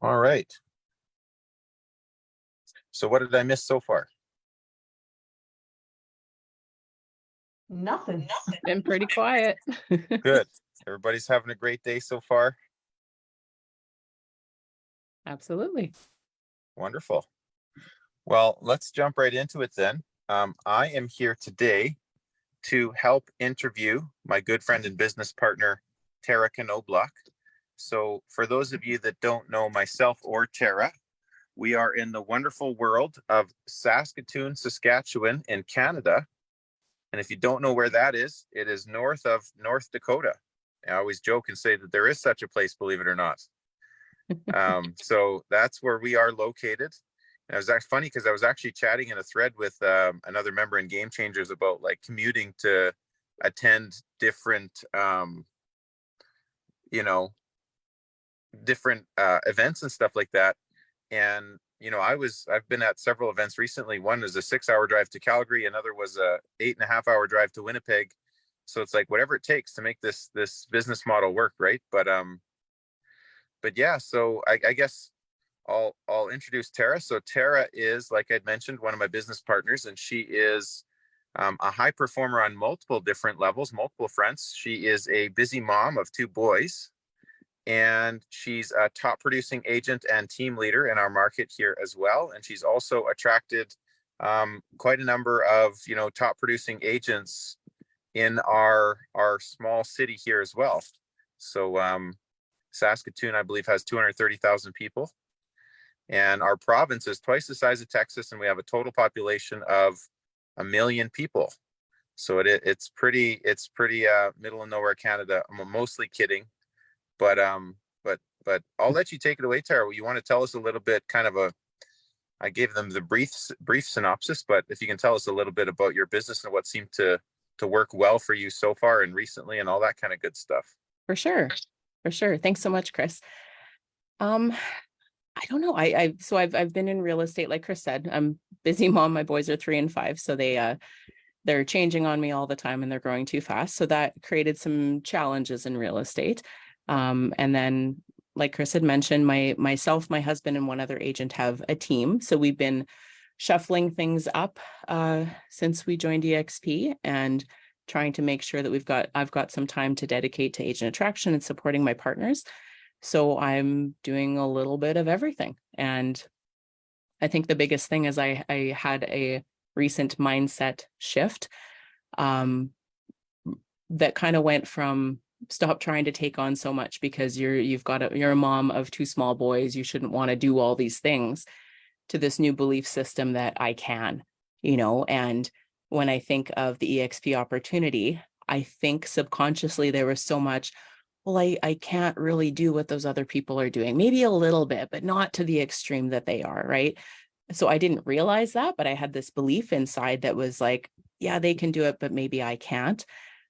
All right. So what did I miss so far? Nothing. Been pretty quiet. Good. Everybody's having a great day so far. Absolutely. Wonderful. Well, let's jump right into it then. I am here today to help interview my good friend and business partner, Tara Knobloch. So for those of you that don't know myself or Tara, we are in the wonderful world of Saskatoon, Saskatchewan in Canada. And if you don't know where that is, it is north of North Dakota. I always joke and say that there is such a place, believe it or not. So that's where we are located. And it was actually funny because I was actually chatting in a thread with another member in Game Changers about like commuting to attend different, different events and stuff like that. And I've been at several events recently. One is a 6-hour drive to Calgary. Another was a 8.5-hour drive to Winnipeg. So it's like whatever it takes to make this business model work, right? But yeah. So I guess I'll introduce Tara. So Tara is, like I'd mentioned, one of my business partners, and she is a high performer on multiple different levels, multiple fronts. She is a busy mom of 2 boys. And she's a top producing agent and team leader in our market here as well. And she's also attracted quite a number of, top producing agents in our small city here as well. So Saskatoon, I believe, has 230,000 people. And our province is twice the size of Texas, and we have a total population of 1 million people. So it's pretty middle of nowhere Canada. I'm mostly kidding. But I'll let you take it away, Tara. You want to tell us a little bit, I gave them the brief synopsis, but if you can tell us a little bit about your business and what seemed to work well for you so far and recently and all that kind of good stuff. For sure. Thanks so much, Chris. I don't know. I've been in real estate, like Chris said. I'm busy mom. My boys are 3 and 5, so they're changing on me all the time and they're growing too fast. So that created some challenges in real estate. And then, like Chris had mentioned, myself, my husband, and one other agent have a team. So we've been shuffling things up since we joined EXP and trying to make sure that I've got some time to dedicate to agent attraction and supporting my partners. So I'm doing a little bit of everything. And I think the biggest thing is I had a recent mindset shift that kind of went from stop trying to take on so much because you're a mom of 2 small boys. You shouldn't want to do all these things, to this new belief system that I can, and when I think of the EXP opportunity, I think subconsciously there was so much, well, I can't really do what those other people are doing, maybe a little bit, but not to the extreme that they are, right? So I didn't realize that, but I had this belief inside that was like, yeah, they can do it, but maybe I can't.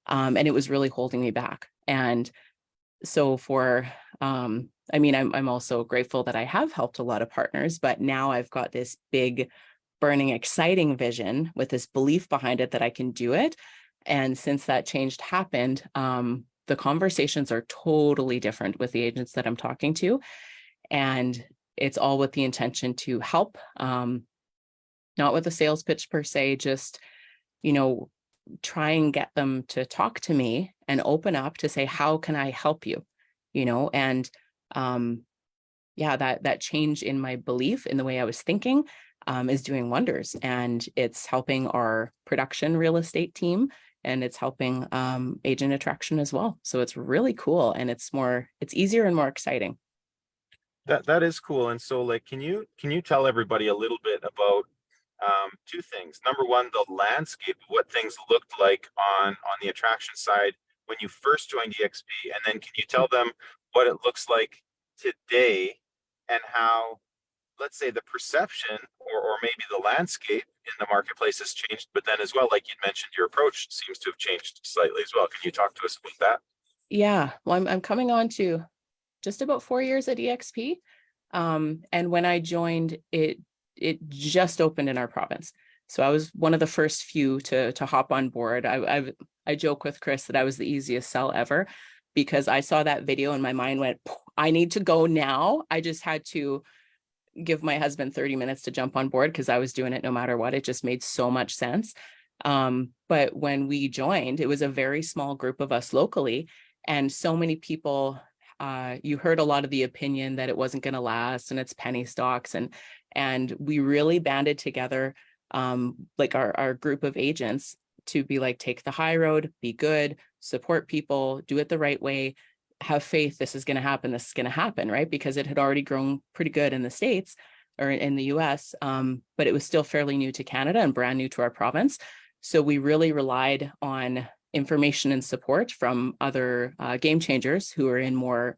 And it was really holding me back. And so I'm also grateful that I have helped a lot of partners, but now I've got this big, burning, exciting vision with this belief behind it that I can do it. And since that change happened, the conversations are totally different with the agents that I'm talking to. And it's all with the intention to help, not with a sales pitch per se, just, try and get them to talk to me and open up to say, how can I help you? And that change in my belief, in the way I was thinking, is doing wonders. And it's helping our production real estate team, and it's helping agent attraction as well. So it's really cool, and it's easier and more exciting. That is cool. And so, like, can you tell everybody a little bit about 2 things? Number one, the landscape, what things looked like on the attraction side when you first joined EXP, and then can you tell them what it looks like today and how, let's say, the perception or maybe the landscape in the marketplace has changed, but then as well, like you'd mentioned, your approach seems to have changed slightly as well. Can you talk to us about that? Yeah, well, I'm coming on to just about 4 years at EXP. And when I joined, it just opened in our province. So I was one of the first few to hop on board. I joke with Chris that I was the easiest sell ever, because I saw that video and my mind went, I need to go now. I just had to give my husband 30 minutes to jump on board because I was doing it no matter what. It just made so much sense. But when we joined, it was a very small group of us locally, and so many people, you heard a lot of the opinion that it wasn't going to last and it's penny stocks. And we really banded together, like our group of agents, to be like, take the high road, be good, support people, do it the right way, have faith, this is going to happen, this is going to happen, right? Because it had already grown pretty good in the States or in the US, but it was still fairly new to Canada and brand new to our province. So we really relied on information and support from other game changers who are in more,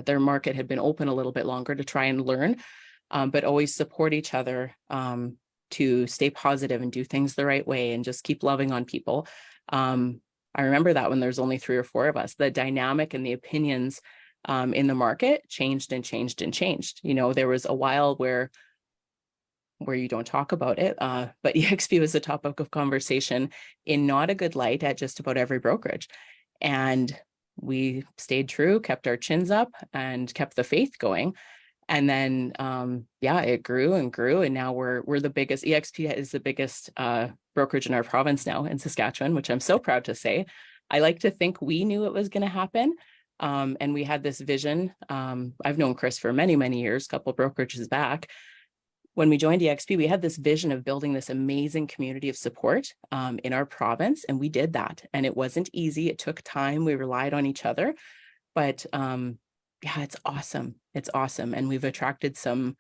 their market had been open a little bit longer to try and learn, but always support each other to stay positive and do things the right way and just keep loving on people. I remember that when there's only 3 or 4 of us, the dynamic and the opinions in the market changed and changed and changed. You know, there was a while where you don't talk about it, but EXP was a topic of conversation in not a good light at just about every brokerage. And we stayed true, kept our chins up, and kept the faith going. And then, yeah, it grew and grew. And now we're the biggest. EXP is the biggest brokerage in our province now in Saskatchewan, which I'm so proud to say. I like to think we knew it was going to happen. And we had this vision. I've known Chris for many, many years, a couple brokerages back. When we joined EXP, we had this vision of building this amazing community of support in our province. And we did that. And it wasn't easy. It took time. We relied on each other. But yeah, it's awesome. It's awesome. And we've attracted some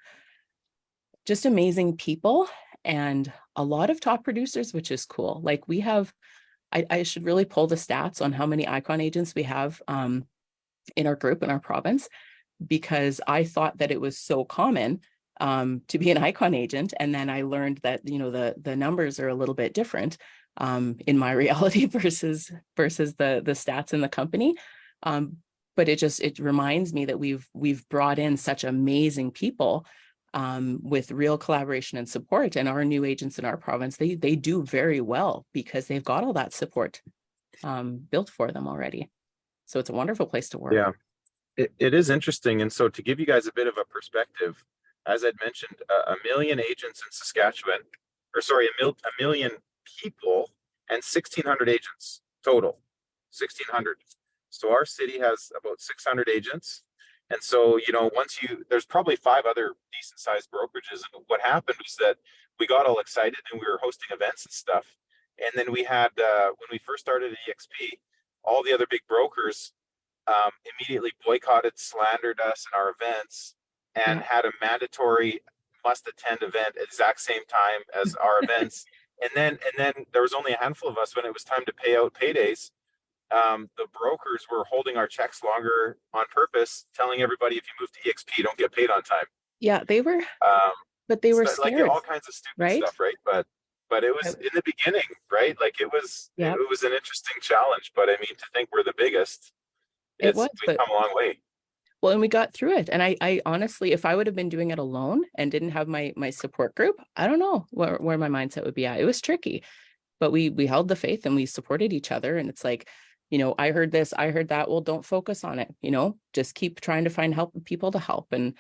just amazing people and a lot of top producers, which is cool. Like we have, I should really pull the stats on how many icon agents we have in our group, in our province, because I thought that it was so common to be an icon agent. And then I learned that, you know, the numbers are a little bit different in my reality versus the stats in the company. But it reminds me that we've brought in such amazing people with real collaboration and support. And our new agents in our province, they do very well because they've got all that support built for them already. So it's a wonderful place to work. Yeah, it is interesting. And so to give you guys a bit of a perspective, as I'd mentioned, a million agents in Saskatchewan, or sorry, a million people and 1,600 agents total, 1,600. So our city has about 600 agents. And so, you know, there's probably 5 other decent sized brokerages. And what happened was that we got all excited and we were hosting events and stuff. And then we had, when we first started at EXP, all the other big brokers immediately boycotted, slandered us in our events, and had a mandatory must attend event at the exact same time as our events. And then there was only a handful of us when it was time to pay out paydays. The brokers were holding our checks longer on purpose, telling everybody if you move to EXP, you don't get paid on time. Yeah, they were, but they were so, scared, like all kinds of stupid right? stuff, right? But it was in the beginning, right? Like it was an interesting challenge. But I mean, to think we're the biggest, we've come a long way. Well, and we got through it. And I honestly, if I would have been doing it alone and didn't have my support group, I don't know where my mindset would be at. It was tricky, but we held the faith and we supported each other. And it's like, you know, I heard this, I heard that. Well, don't focus on it, you know, just keep trying to find people to help. And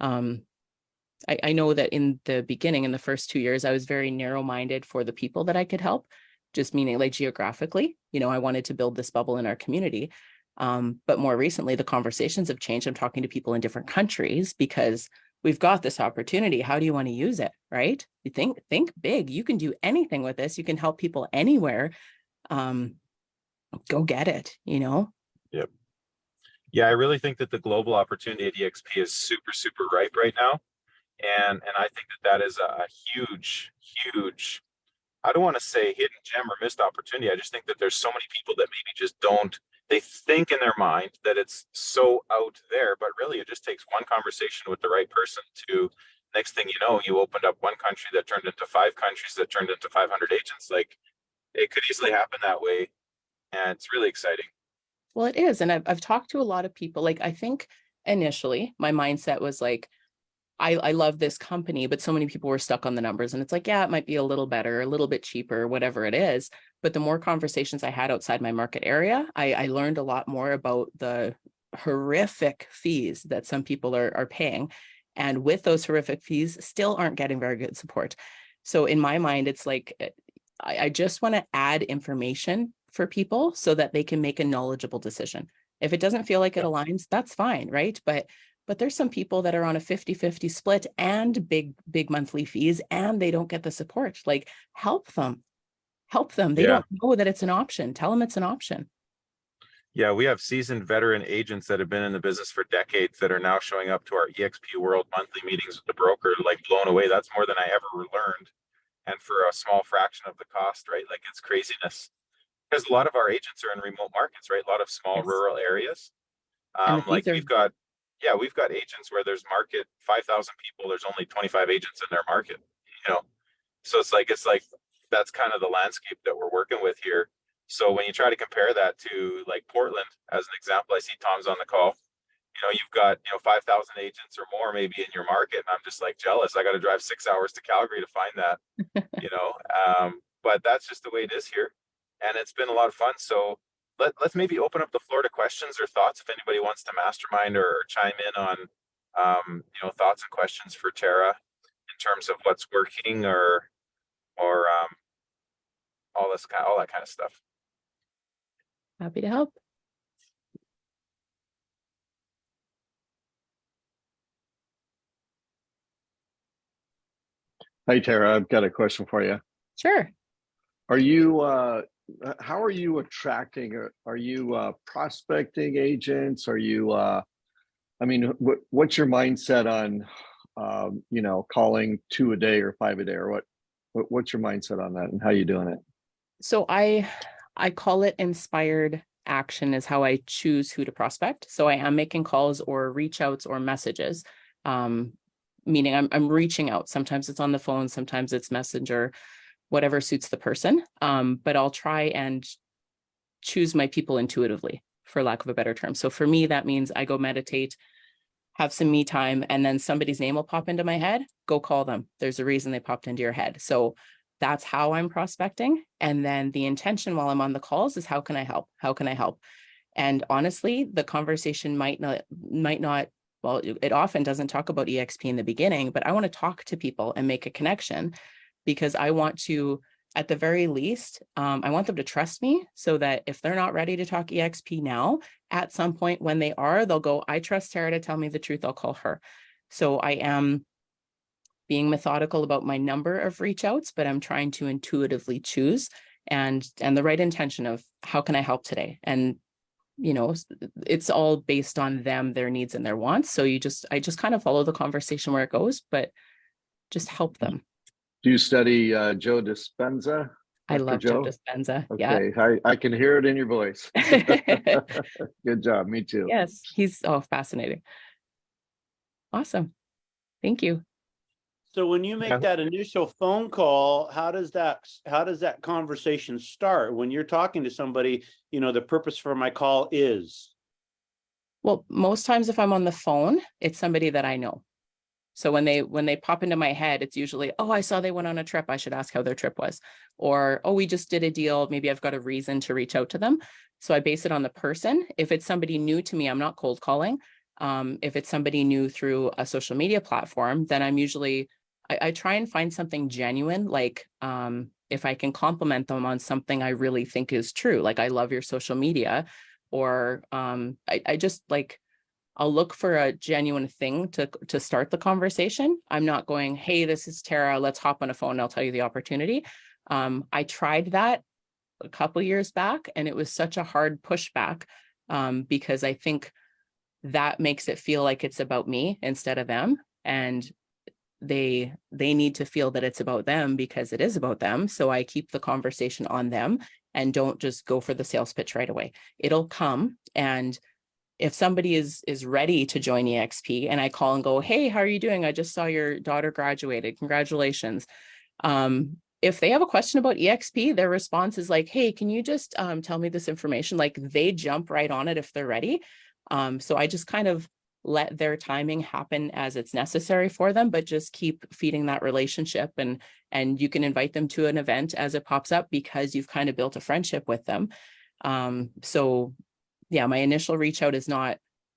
I know that in the beginning, in the first 2 years, I was very narrow-minded for the people that I could help, just meaning like geographically, you know, I wanted to build this bubble in our community. But more recently, the conversations have changed. I'm talking to people in different countries because we've got this opportunity. How do you want to use it? Right? You think big. You can do anything with this. You can help people anywhere. Go get it, you know? Yep. Yeah, I really think that the global opportunity at EXP is super, super ripe right now. And I think that is a huge, huge, I don't want to say hidden gem or missed opportunity. I just think that there's so many people that maybe just they think in their mind that it's so out there, but really it just takes one conversation with the right person to, next thing you know, you opened up one country that turned into 5 countries that turned into 500 agents. Like it could easily happen that way. And it's really exciting. Well, it is. And I've talked to a lot of people. Like, I think initially my mindset was like, I love this company, but so many people were stuck on the numbers. And it's like, yeah, it might be a little better, a little bit cheaper, whatever it is. But the more conversations I had outside my market area, I learned a lot more about the horrific fees that some people are paying. And with those horrific fees, still aren't getting very good support. So in my mind, it's like, I just want to add information for people so that they can make a knowledgeable decision. If it doesn't feel like it aligns, that's fine, right? But there's some people that are on a 50-50 split and big monthly fees, and they don't get the support. Like, help them. They Yeah. don't know that it's an option. Tell them it's an option. Yeah, we have seasoned veteran agents that have been in the business for decades that are now showing up to our EXP World monthly meetings with the broker, like blown away. That's more than I ever learned. And for a small fraction of the cost, right? Like, it's craziness. Because a lot of our agents are in remote markets, right? A lot of small Yes. rural areas. And the Like fees are, we've got agents where there's market 5,000 people, there's only 25 agents in their market, you know? So it's like that's kind of the landscape that we're working with here. So when you try to compare that to like Portland, as an example, I see Tom's on the call. You've got 5,000 agents or more maybe in your market, and I'm just like jealous. I got to drive 6 hours to Calgary to find that. you know. But that's just the way it is here, and it's been a lot of fun. So let's maybe open up the floor to questions or thoughts if anybody wants to mastermind or chime in on thoughts and questions for Tara in terms of what's working or all that kind of stuff. happy to help. Hi, Tara. I've got a question for you. Sure. Are you, how are you attracting, are you prospecting agents? Are you, what's your mindset on, calling 2 a day or 5 a day, or what's your mindset on that, and how you doing it? So I call it inspired action is how I choose who to prospect. So I am making calls or reach outs or messages. Meaning I'm reaching out. Sometimes it's on the phone, sometimes it's messenger, whatever suits the person. But I'll try and choose my people intuitively, for lack of a better term. So for me, that means I go meditate, have some me time, and then somebody's name will pop into my head. Go call them. There's a reason they popped into your head. So that's how I'm prospecting. And then the intention while I'm on the calls is, how can I help? How can I help? And honestly, the conversation might not, well, it often doesn't talk about EXP in the beginning, but I want to talk to people and make a connection, because I want to, at the very least, I want them to trust me, so that if they're not ready to talk EXP now, at some point when they are, they'll go, I trust Tara to tell me the truth, I'll call her. So I am being methodical about my number of reach outs, but I'm trying to intuitively choose and the right intention of, how can I help today? And it's all based on them, their needs and their wants. So I just kind of follow the conversation where it goes, but just help them. Do you study Joe Dispenza? I Dr. love Joe Joe? Dispenza. Okay, Yeah. I can hear it in your voice. Good job. Me too. Yes, he's fascinating. Awesome. Thank you. So when you make that initial phone call, how does that conversation start? When you're talking to somebody, the purpose for my call is? Well, most times if I'm on the phone, it's somebody that I know. So when they pop into my head, it's usually, oh, I saw they went on a trip, I should ask how their trip was. Or, oh, we just did a deal, maybe I've got a reason to reach out to them. So I base it on the person. If it's somebody new to me, I'm not cold calling. If it's somebody new through a social media platform, then I'm usually, I try and find something genuine. Like, if I can compliment them on something I really think is true, like, I love your social media, or I just like, I'll look for a genuine thing to start the conversation. I'm not going, hey, this is Tara, let's hop on a phone, I'll tell you the opportunity. I tried that a couple years back, and it was such a hard pushback, because I think that makes it feel like it's about me instead of them. And they need to feel that it's about them, because it is about them. So I keep the conversation on them and don't just go for the sales pitch right away. It'll come. And if somebody is ready to join EXP and I call and go, hey, how are you doing? I just saw your daughter graduated. Congratulations. If they have a question about EXP, their response is like, hey, can you just tell me this information? Like, they jump right on it if they're ready. So I just kind of let their timing happen as it's necessary for them, but just keep feeding that relationship. And you can invite them to an event as it pops up, because you've kind of built a friendship with them. So yeah, my initial reach out is not,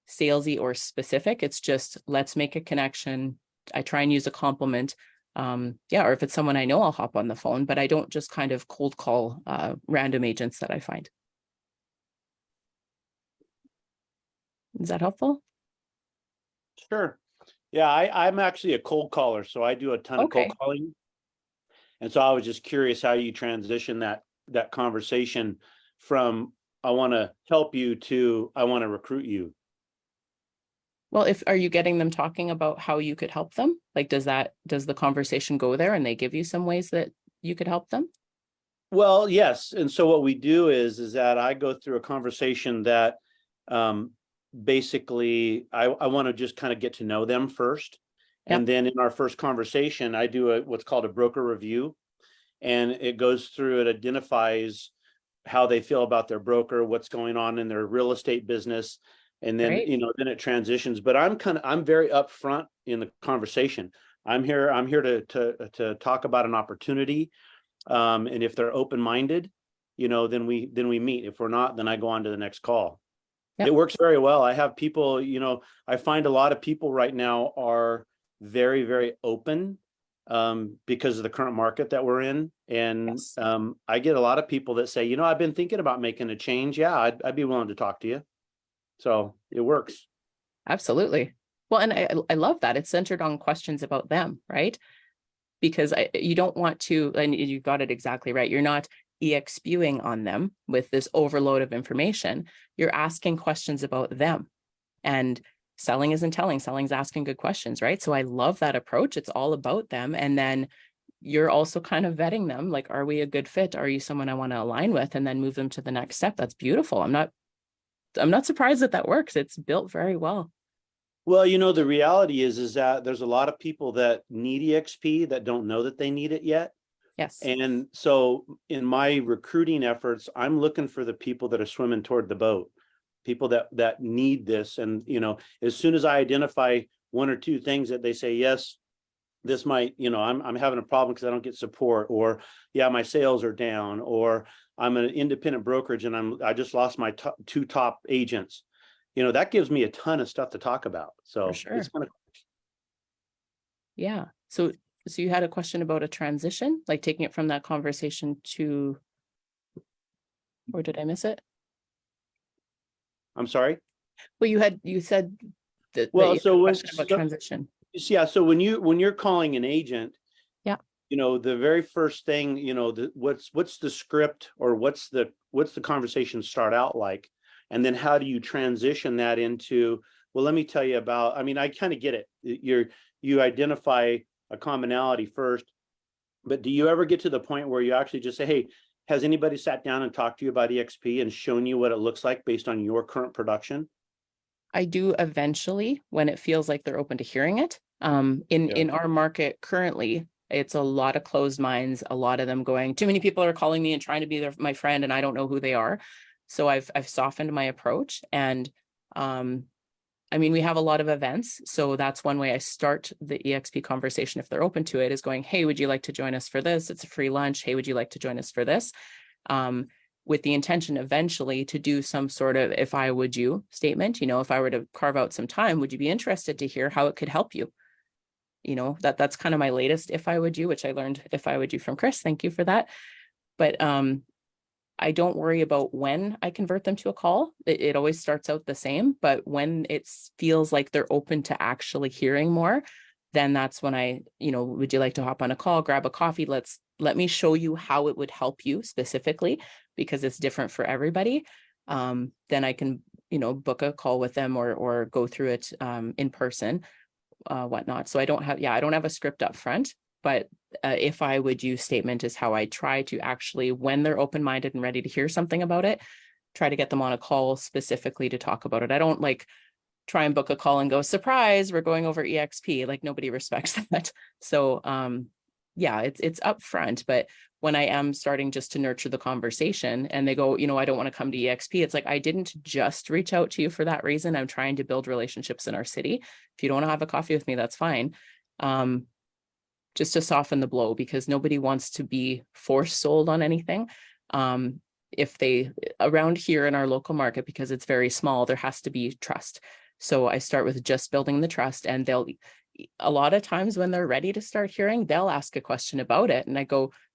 salesy or specific. It's just, let's make a connection. I try and use a compliment. Yeah, or if it's someone I know, I'll hop on the phone, but I don't just kind of cold call random agents that I find. Is that helpful? Sure. Yeah, I'm actually a cold caller, so I do a ton of cold Okay. calling. And so I was just curious how you transition that conversation from I want to help you to I want to recruit you. Well, are you getting them talking about how you could help them? Like, does the conversation go there and they give you some ways that you could help them? Well, yes. And so what we do is that I go through a conversation that basically I want to just kind of get to know them first. Yep. And then in our first conversation, I do what's called a broker review. And it goes through, it identifies how they feel about their broker, what's going on in their real estate business. And then, Right. then it transitions, but I'm very upfront in the conversation. I'm here to talk about an opportunity. And if they're open-minded, then we meet. If we're not, then I go on to the next call. Yep. It works very well. I have people, I find a lot of people right now are very, very open because of the current market that we're in. And Yes. I get a lot of people that say, I've been thinking about making a change. Yeah, I'd be willing to talk to you. So it works. Absolutely. Well, and I love that it's centered on questions about them, right? Because you don't want to, and you got it exactly right. You're not EXPing on them with this overload of information. You're asking questions about them, and selling isn't telling, selling's asking good questions, right? So I love that approach. It's all about them. And then you're also kind of vetting them. Like, are we a good fit? Are you someone I want to align with? And then move them to the next step. That's beautiful. I'm not surprised that works. It's built very well. Well, the reality is that there's a lot of people that need EXP that don't know that they need it yet. Yes. And so in my recruiting efforts, I'm looking for the people that are swimming toward the boat, people that need this. And, as soon as I identify one or two things that they say, yes, this might, I'm having a problem because I don't get support, or yeah, my sales are down, or I'm an independent brokerage and I just lost my two top agents. That gives me a ton of stuff to talk about. So For sure. it's kind of. Yeah. So you had a question about a transition, like taking it from that conversation to, or did I miss it? I'm sorry. Well, you said that, Well, you had so a when, question about transition. yeah, so when you're calling an agent, Yeah. The very first thing, what's the script, or what's the conversation start out like? And then how do you transition that into, well, let me tell you about, I kind of get it. You identify a commonality first, but do you ever get to the point where you actually just say, hey, has anybody sat down and talked to you about EXP and shown you what it looks like based on your current production? I do eventually, when it feels like they're open to hearing it. In our market currently, it's a lot of closed minds, a lot of them going, too many people are calling me and trying to be my friend, and I don't know who they are. So I've softened my approach. And we have a lot of events. So that's one way I start the EXP conversation, if they're open to it, is going, hey, would you like to join us for this? It's a free lunch. Hey, would you like to join us for this? With the intention eventually to do some sort of if I would you statement. If I were to carve out some time, would you be interested to hear how it could help you? That's kind of my latest if I would you, which I learned if I would you from Chris. Thank you for that. But I don't worry about when I convert them to a call. It always starts out the same, but when it feels like they're open to actually hearing more, then that's when I, would you like to hop on a call, grab a coffee? Let me show you how it would help you specifically, because it's different for everybody. Then I can, book a call with them or go through it in person, whatnot. So I don't have a script up front, but if I would use statement is how I try to actually, when they're open-minded and ready to hear something about it, try to get them on a call specifically to talk about it. I don't try and book a call and go, surprise, we're going over EXP. Like, nobody respects that. So it's upfront, but when I am starting just to nurture the conversation and they go, I don't want to come to EXP, it's like, I didn't just reach out to you for that reason. I'm trying to build relationships in our city. If you don't want to have a coffee with me, that's fine. Just to soften the blow, because nobody wants to be force sold on anything. If they around here in our local market, because it's very small, there has to be trust. So I start with just building the trust, and a lot of times when they're ready to start hearing, they'll ask a question about it. And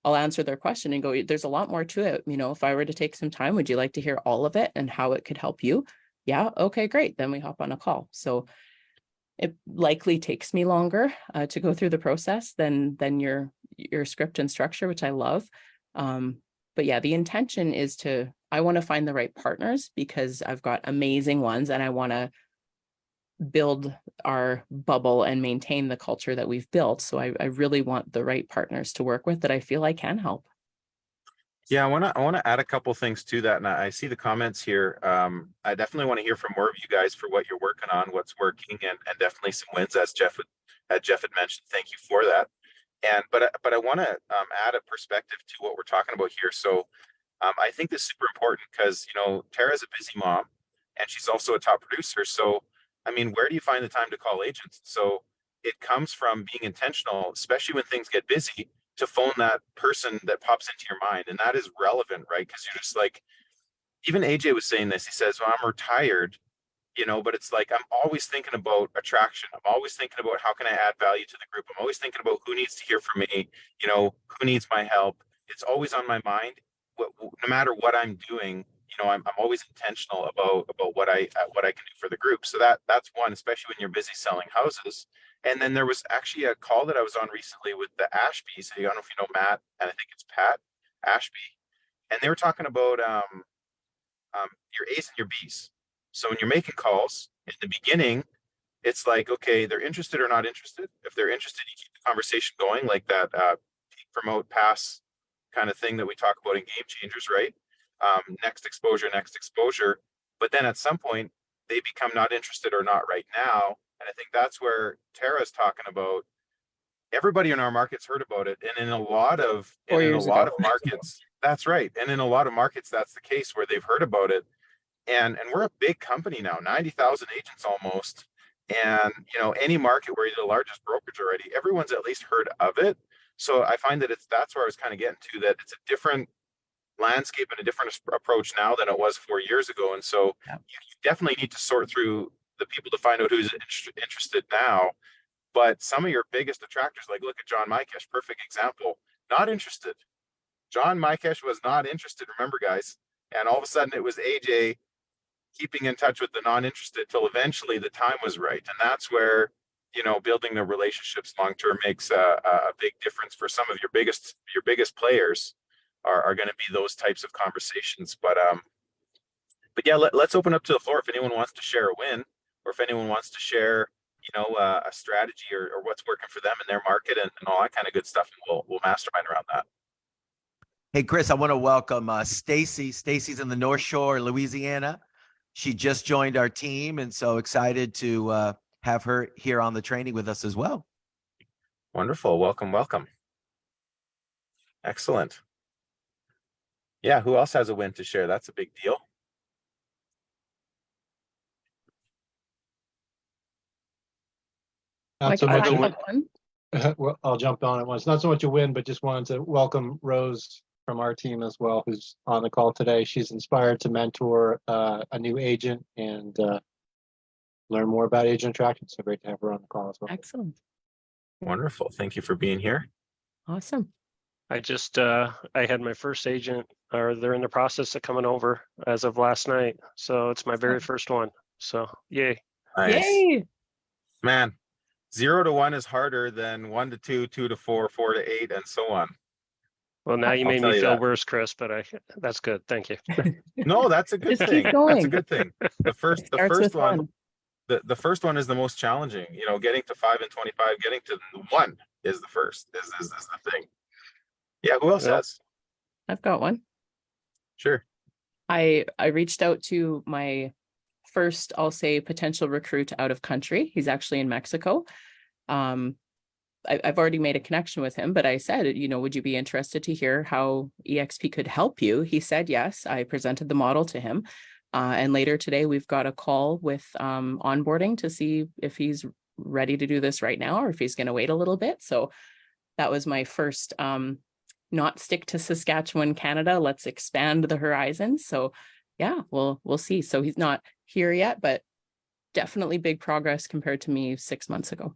I'll answer their question and go, there's a lot more to it. If I were to take some time, would you like to hear all of it and how it could help you? Yeah. Okay, great. Then we hop on a call. So it likely takes me longer to go through the process than your script and structure, which I love. But yeah, the intention is I want to find the right partners, because I've got amazing ones and I want to build our bubble and maintain the culture that we've built. So I really want the right partners to work with that I feel I can help. Yeah, I want to add a couple things to that, and I see the comments here. I definitely want to hear from more of you guys for what you're working on, what's working, and definitely some wins, as Jeff had mentioned. Thank you for that. And but I want to add a perspective to what we're talking about here. So I think this is super important because Tara's a busy mom, and she's also a top producer. So I mean, where do you find the time to call agents? So it comes from being intentional, especially when things get busy, to phone that person that pops into your mind. And that is relevant, right? Because you're just like, even AJ was saying this. He says, well, I'm retired, but it's like, I'm always thinking about attraction. I'm always thinking about how can I add value to the group? I'm always thinking about who needs to hear from me, who needs my help. It's always on my mind. No matter what I'm doing, I'm always intentional about what I can do for the group. So that's one, especially when you're busy selling houses. And then there was actually a call that I was on recently with the Ashbys. I don't know if you know Matt, and I think it's Pat Ashby, and they were talking about your A's and your B's. So when you're making calls in the beginning, it's like, okay, they're interested or not interested. If they're interested, you keep the conversation going, like that peak, promote, pass kind of thing that we talk about in Game Changers, right? Next exposure. But then at some point, they become not interested or not right now. And I think that's where Tara's talking about. Everybody in our markets heard about it, and in a lot of markets, that's right. And in a lot of markets, that's the case where they've heard about it. And we're a big company now, 90,000 agents almost. And any market where you're the largest brokerage already, everyone's at least heard of it. So I find that that's where I was kind of getting to, that it's a different landscape and a different approach now than it was 4 years ago. And so you definitely need to sort through the people to find out who's interested now. But some of your biggest attractors, like look at John Mikesh, perfect example, not interested. John Mikesh was not interested, remember guys. And all of a sudden it was AJ keeping in touch with the non-interested till eventually the time was right. And that's where, building the relationships long-term makes a big difference for some of your biggest players are going to be those types of conversations. But yeah, let's open up to the floor. If anyone wants to share a win, or if anyone wants to share, a strategy or what's working for them in their market and all that kind of good stuff, and we'll mastermind around that. Hey, Chris, I want to welcome Stacy. Stacy's in the North Shore, Louisiana. She just joined our team, and so excited to have her here on the training with us as well. Wonderful. Welcome. Excellent. Yeah, who else has a win to share? That's a big deal. Not so much a win. One. Well, I'll jump on it once. Not so much a win, but just wanted to welcome Rose from our team as well, who's on the call today. She's inspired to mentor a new agent and learn more about agent attraction. So great to have her on the call as well. Excellent. Wonderful. Thank you for being here. Awesome. I just I had my first agent, or they're in the process of coming over as of last night. So it's my very first one. So yay. Nice. Yay. Man, 0 to 1 is harder than 1 to 2, 2 to 4, 4 to 8, and so on. Well, now you I'll made tell me you feel that. worse, Chris, but that's good. Thank you. No, that's a good Just thing. keep going. That's a good thing. The first Starts with one, one. the first one is the most challenging. Getting to 5 and 25, getting to 1 is the first. Is the thing. Yeah. Who else Yep. has? I've got one. Sure. I reached out to my first, I'll say, potential recruit out of country. He's actually in Mexico. I've already made a connection with him, but I said, would you be interested to hear how EXP could help you? He said yes. I presented the model to him. And later today, we've got a call with onboarding to see if he's ready to do this right now or if he's going to wait a little bit. So that was my first, not stick to Saskatchewan, Canada. Let's expand the horizon. So yeah, we'll see. So he's not here yet, but definitely big progress compared to me 6 months ago.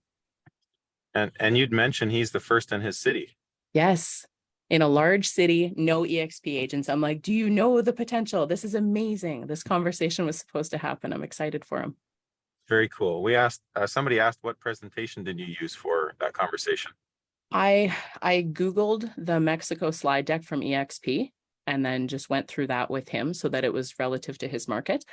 And you'd mentioned he's the first in his city. Yes. In a large city, no EXP agents. I'm like, do you know the potential? This is amazing. This conversation was supposed to happen. I'm excited for him. Very cool. We asked, somebody asked, what presentation did you use for that conversation? I Googled the Mexico slide deck from EXP and then just went through that with him so that it was relative to his market.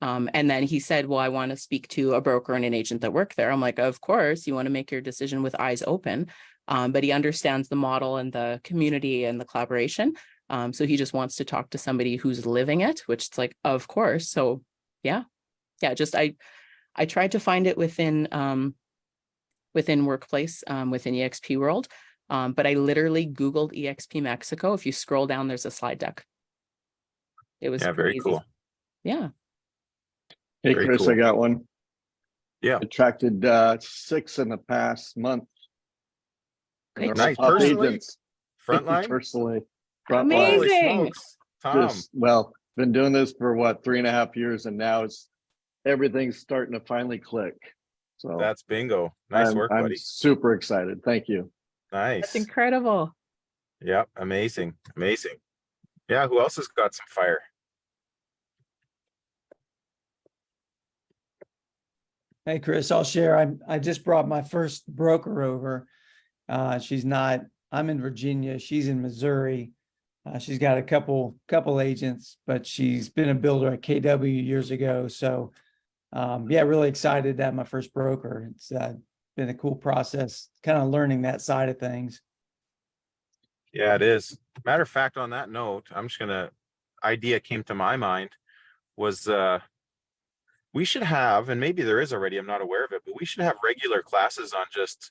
And then he said, well, I want to speak to a broker and an agent that work there. I'm like, of course, you want to make your decision with eyes open. But he understands the model and the community and the collaboration. So he just wants to talk to somebody who's living it, which it's like, of course. So yeah, just I tried to find it within workplace, within EXP world. But I literally Googled EXP Mexico. If you scroll down, there's a slide deck. It was very crazy. cool. Yeah. Hey, Very Chris, cool. I got one. Yeah. Attracted 6 in the past month. And Great. they're all Nice. top Personally? agents. Frontline? Personally. Holy Amazing. smokes. Tom. Just, well, been doing this for what, 3.5 years, and now it's everything's starting to finally click. So That's bingo. Nice work, I'm buddy. super excited. Thank you. Nice. That's incredible. Yep. Amazing. Amazing. Yeah. Who else has got some fire? Hey, Chris, I'll share. I just brought my first broker over. She's not, I'm in Virginia. She's in Missouri. She's got a couple agents, but she's been a builder at KW years ago. So yeah, really excited to have my first broker. It's been a cool process, kind of learning that side of things. Yeah, it is. Matter of fact, on that note, I'm just gonna, idea came to my mind was we should have, and maybe there is already, I'm not aware of it, but we should have regular classes on just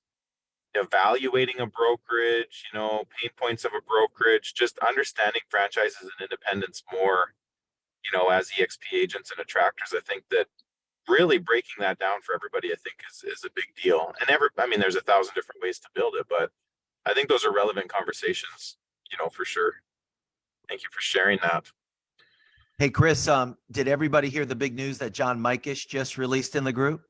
evaluating a brokerage, pain points of a brokerage, just understanding franchises and independents more, as EXP agents and attractors. I think that really breaking that down for everybody, I think is a big deal. And there's 1,000 different ways to build it, but I think those are relevant conversations, for sure. Thank you for sharing that. Hey, Chris, did everybody hear the big news that John Mikish just released in the group?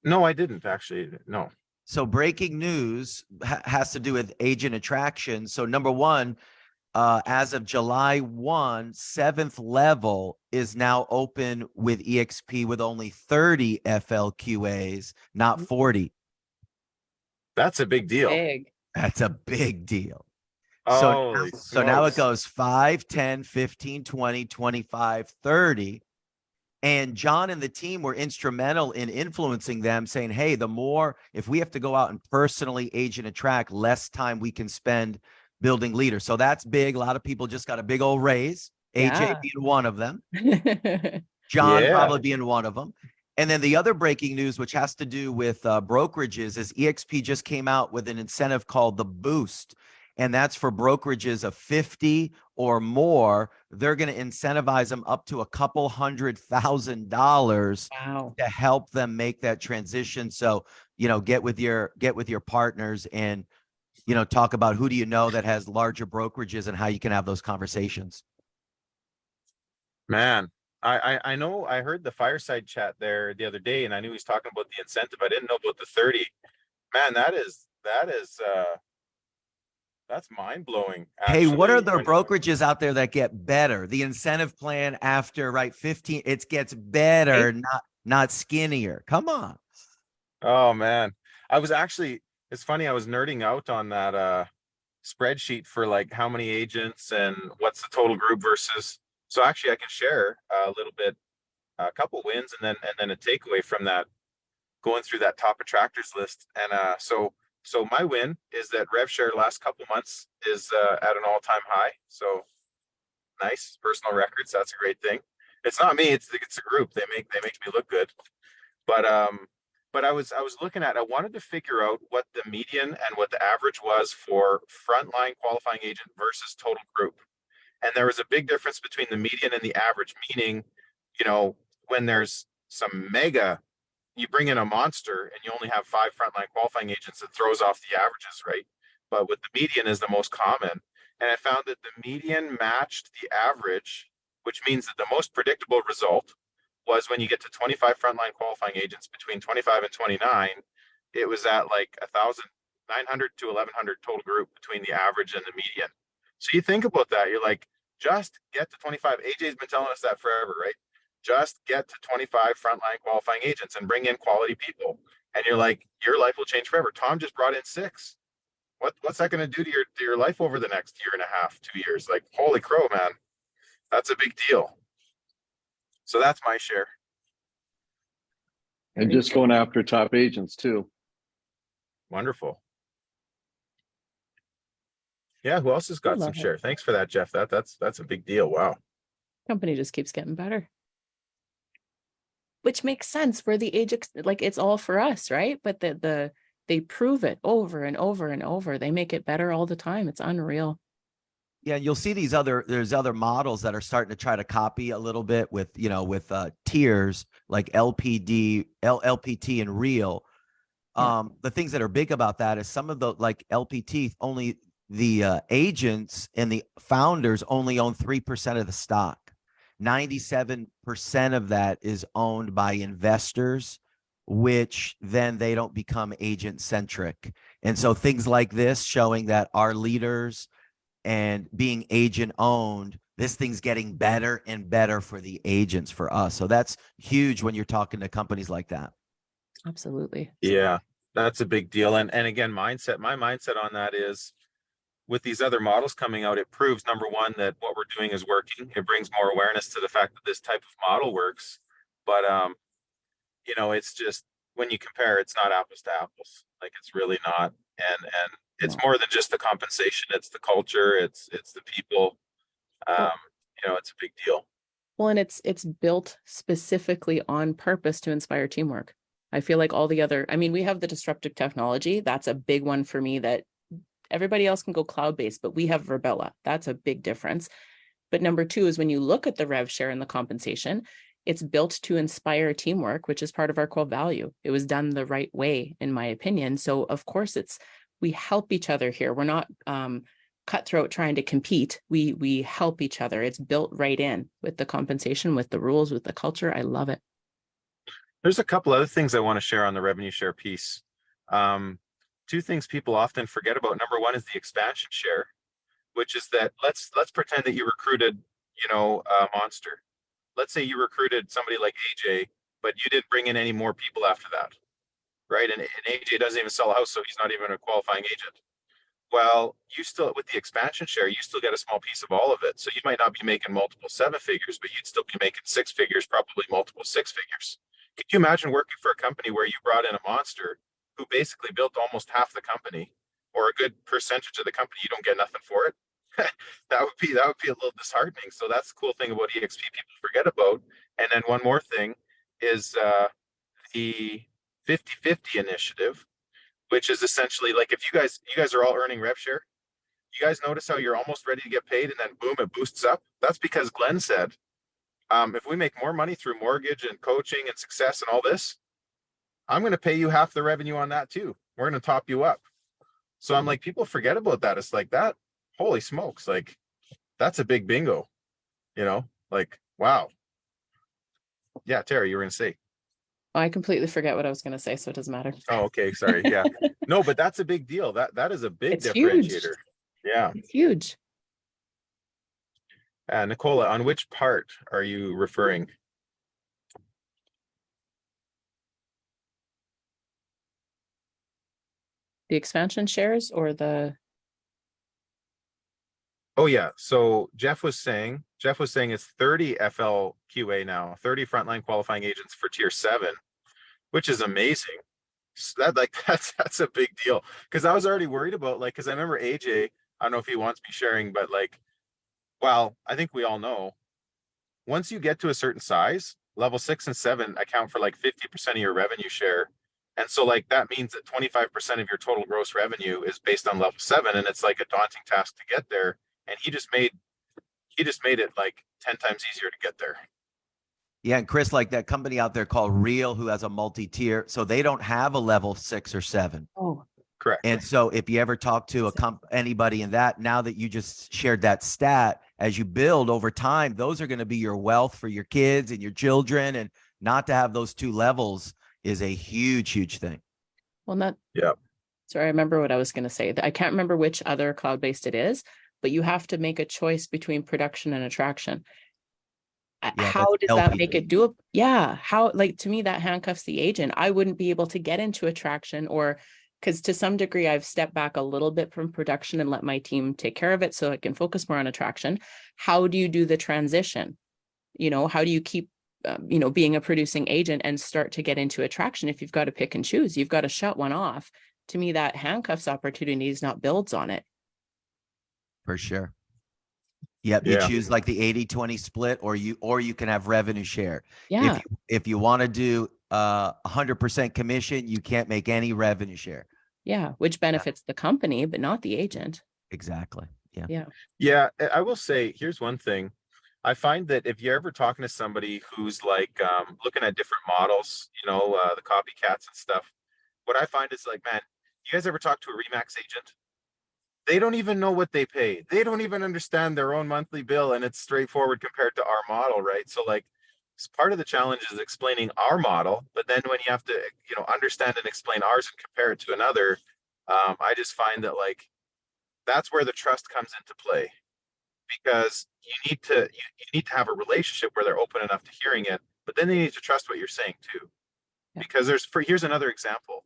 No, I didn't actually. No. So breaking news has to do with agent attraction. So number one, as of July 1, 7th level is now open with EXP with only 30 FLQAs, not 40. That's a big deal. Big. That's a big deal. Holy So now it smokes. goes 5, 10, 15, 20, 25, 30. And John and the team were instrumental in influencing them, saying, hey, the more, if we have to go out and personally agent attract, less time we can spend building leaders. So that's big. A lot of people just got a big old raise. Yeah. AJ being one of them. John Yeah. probably being one of them. And then the other breaking news, which has to do with brokerages, is EXP just came out with an incentive called the Boost. And that's for brokerages of 50 or more. They're going to incentivize them up to $200,000 Wow. to help them make that transition. So, get with your partners and, talk about who do you know that has larger brokerages and how you can have those conversations. Man, I know I heard the fireside chat there the other day, and I knew he was talking about the incentive. I didn't know about the 30. Man, that's mind blowing. Hey, what are the brokerages out there that get better? The incentive plan after 15, it gets better, not skinnier. Come on. Oh man. It's funny, I was nerding out on that spreadsheet for like how many agents and what's the total group versus. So actually I can share a little bit, a couple wins and then a takeaway from that, going through that top attractors list. And so my win is that rev share last couple months is at an all-time high. So nice personal records. That's a great thing. It's not me. It's a group. They make me look good. But I was looking at. I wanted to figure out what the median and what the average was for frontline qualifying agent versus total group. And there was a big difference between the median and the average. Meaning, when there's some mega, you bring in a monster and you only have 5 frontline qualifying agents, that throws off the averages, right? But with the median is the most common. And I found that the median matched the average, which means that the most predictable result was when you get to 25 frontline qualifying agents between 25 and 29, it was at like 1,900 to 1,100 total group between the average and the median. So you think about that, you're like, just get to 25. AJ's been telling us that forever, right? Just get to 25 frontline qualifying agents and bring in quality people. And you're like, your life will change forever. Tom just brought in 6. What's that going to do to your life over the next year and a half, 2 years? Like, holy crow, man, that's a big deal. So that's my share. And just going after top agents too. Wonderful. Yeah, who else has got some love it. share? Thanks for that, Jeff. That's a big deal. Wow. Company just keeps getting better. Which makes sense. We're the age, like it's all for us, right? But they prove it over and over and over. They make it better all the time. It's unreal. Yeah, you'll see there's other models that are starting to try to copy a little bit with, with tiers like LPD, LPT and real. The things that are big about that is some of the like LPT, only the agents and the founders only own 3% of the stock. 97% of that is owned by investors, which then they don't become agent centric. And so things like this showing that our leaders and being agent owned, this thing's getting better and better for the agents, for us. So that's huge when you're talking to companies like that. Absolutely. Yeah, that's a big deal. And again, my mindset on that is, with these other models coming out, it proves, number one, that what we're doing is working. It brings more awareness to the fact that this type of model works. But it's just, when you compare, it's not apples to apples. Like, it's really not. And it's more than just the compensation. It's the culture. It's the people. It's a big deal. Well, and it's built specifically on purpose to inspire teamwork. I feel like all the other, we have the disruptive technology. That's a big one for me, that everybody else can go cloud-based, but we have Verbella. That's a big difference. But number 2 is when you look at the rev share and the compensation, it's built to inspire teamwork, which is part of our core value. It was done the right way, in my opinion. So of course we help each other here. We're not cutthroat trying to compete. We help each other. It's built right in with the compensation, with the rules, with the culture. I love it. There's a couple other things I want to share on the revenue share piece. 2 things people often forget about. Number 1 is the expansion share, which is that let's pretend that you recruited, a monster. Let's say you recruited somebody like AJ, but you didn't bring in any more people after that, right? And AJ doesn't even sell a house, so he's not even a qualifying agent. Well, you still, with the expansion share, you still get a small piece of all of it. So you might not be making multiple 7 figures, but you'd still be making 6 figures, probably multiple 6 figures. Could you imagine working for a company where you brought in a monster who basically built almost half the company, or a good percentage of the company? You don't get nothing for it. that would be a little disheartening. So that's the cool thing about EXP people forget about. And then one more thing is the 50-50 initiative, which is essentially like, if you guys are all earning rev share, you guys notice how you're almost ready to get paid and then boom, it boosts up? That's because Glenn said, if we make more money through mortgage and coaching and success and all this, I'm going to pay you half the revenue on that too. We're going to top you up. So I'm like, people forget about that. It's like that. Holy smokes. Like, that's a big bingo, like, wow. Yeah. Terry, you were going to say. I completely forget what I was going to say, so it doesn't matter. Oh, okay. Sorry. Yeah. No, but that's a big deal. That is a big It's differentiator. huge. Yeah. It's huge. Nicola, on which part are you referring? The expansion shares or the... Oh yeah. So Jeff was saying it's 30 FLQA now, 30 frontline qualifying agents for tier 7, which is amazing. So that's a big deal. Cause I was already worried about, like, cause I remember AJ, I don't know if he wants me sharing, but like, well, I think we all know, once you get to a certain size, level 6 and 7 account for like 50% of your revenue share. And so like, that means that 25% of your total gross revenue is based on level 7. And it's like a daunting task to get there. And he just made it like 10 times easier to get there. Yeah. And Chris, like that company out there called Real, who has a multi-tier, so they don't have a level 6 or 7. Oh, Correct. And so if you ever talk to anybody in that, now that you just shared that stat, as you build over time, those are going to be your wealth for your kids and your children. And not to have those two levels is a huge, huge thing. Well, not, Yeah. sorry, I remember what I was going to say. I can't remember which other cloud-based it is, but you have to make a choice between production and attraction. Yeah, How that's does that LP. make it doable? Yeah. How, like, to me, that handcuffs the agent. I wouldn't be able to get into attraction, or because to some degree I've stepped back a little bit from production and let my team take care of it so I can focus more on attraction. How do you do the transition? You know, how do you keep, you know, being a producing agent and start to get into attraction? If you've got to pick and choose, you've got to shut one off. To me, that handcuffs opportunities, not builds on it. For sure. Yep. You Yeah. choose like the 80-20 split, or you can have revenue share. Yeah. If you want to do 100% commission, you can't make any revenue share. Yeah. Which benefits the company, but not the agent. Exactly. Yeah. Yeah. Yeah, I will say, here's one thing. I find that if you're ever talking to somebody who's like looking at different models, you know, the copycats and stuff, what I find is like, man, you guys ever talk to a Remax agent? They don't even know what they pay. They don't even understand their own monthly bill, and it's straightforward compared to our model, right? So like, part of the challenge is explaining our model, but then when you have to, you know, understand and explain ours and compare it to another, I just find that like that's where the trust comes into play, because you need to have a relationship where they're open enough to hearing it, but then they need to trust what you're saying too. Yeah. Because here's another example,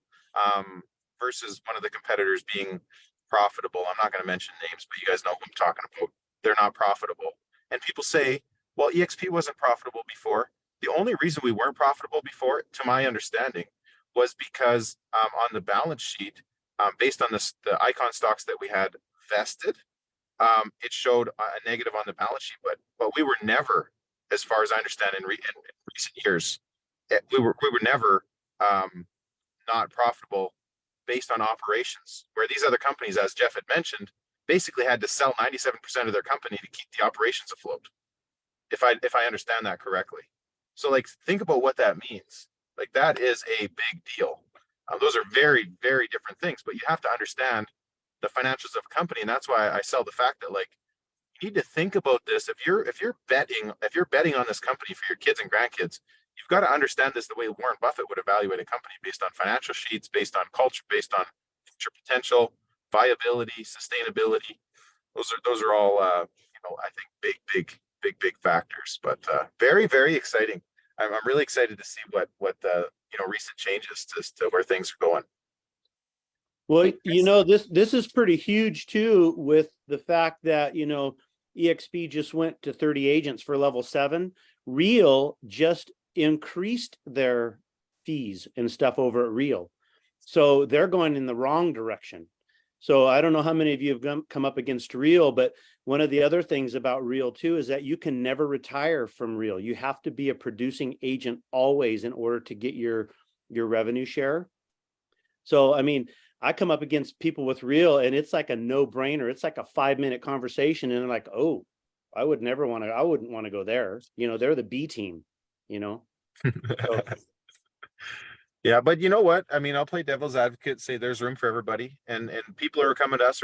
versus one of the competitors being profitable. I'm not going to mention names, but you guys know who I'm talking about. They're not profitable. And people say, well, EXP wasn't profitable before. The only reason we weren't profitable before, to my understanding, was because on the balance sheet, based on the icon stocks that we had vested, it showed a negative on the balance sheet. But we were never, as far as I understand, in recent years, we were never not profitable based on operations, where these other companies, as Jeff had mentioned, basically had to sell 97% of their company to keep the operations afloat. If I understand that correctly. So like, think about what that means. Like, that is a big deal. Those are very, very different things, but you have to understand the financials of a company. And that's why I sell the fact that, like, you need to think about this. If you're betting on this company for your kids and grandkids, you've got to understand this the way Warren Buffett would evaluate a company, based on financial sheets, based on culture, based on future potential, viability, sustainability. Those are all you know, I think big factors. But very, very exciting. I'm really excited to see what the, you know, recent changes to where things are going. Well, you know, this is pretty huge too, with the fact that, you know, EXP just went to 30 agents for level 7. Real just increased their fees and stuff over at Real. So they're going in the wrong direction. So I don't know how many of you have come up against Real, but one of the other things about Real too is that you can never retire from Real. You have to be a producing agent always in order to get your revenue share. So, I mean, I come up against people with Real and it's like a no-brainer. It's like a 5-minute conversation and they're like, oh, I wouldn't want to go there. You know, they're the B team, you know? So, Yeah, but you know what? I mean, I'll play devil's advocate, say there's room for everybody, and people are coming to us.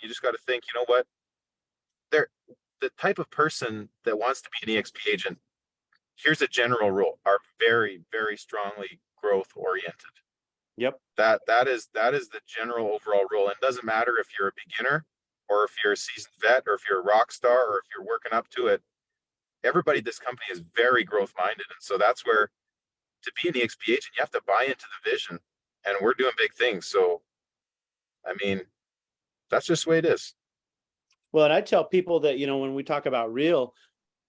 You just got to think, you know what? They're the type of person that wants to be an EXP agent. Here's a general rule: are very, very strongly growth oriented. yep. That is the general overall rule. And it doesn't matter if you're a beginner or if you're a seasoned vet or if you're a rock star or if you're working up to it. Everybody at this company is very growth minded, and so that's where, to be an EXP agent, you have to buy into the vision, and we're doing big things. So, I mean, that's just the way it is. Well, and I tell people that, you know, when we talk about Real,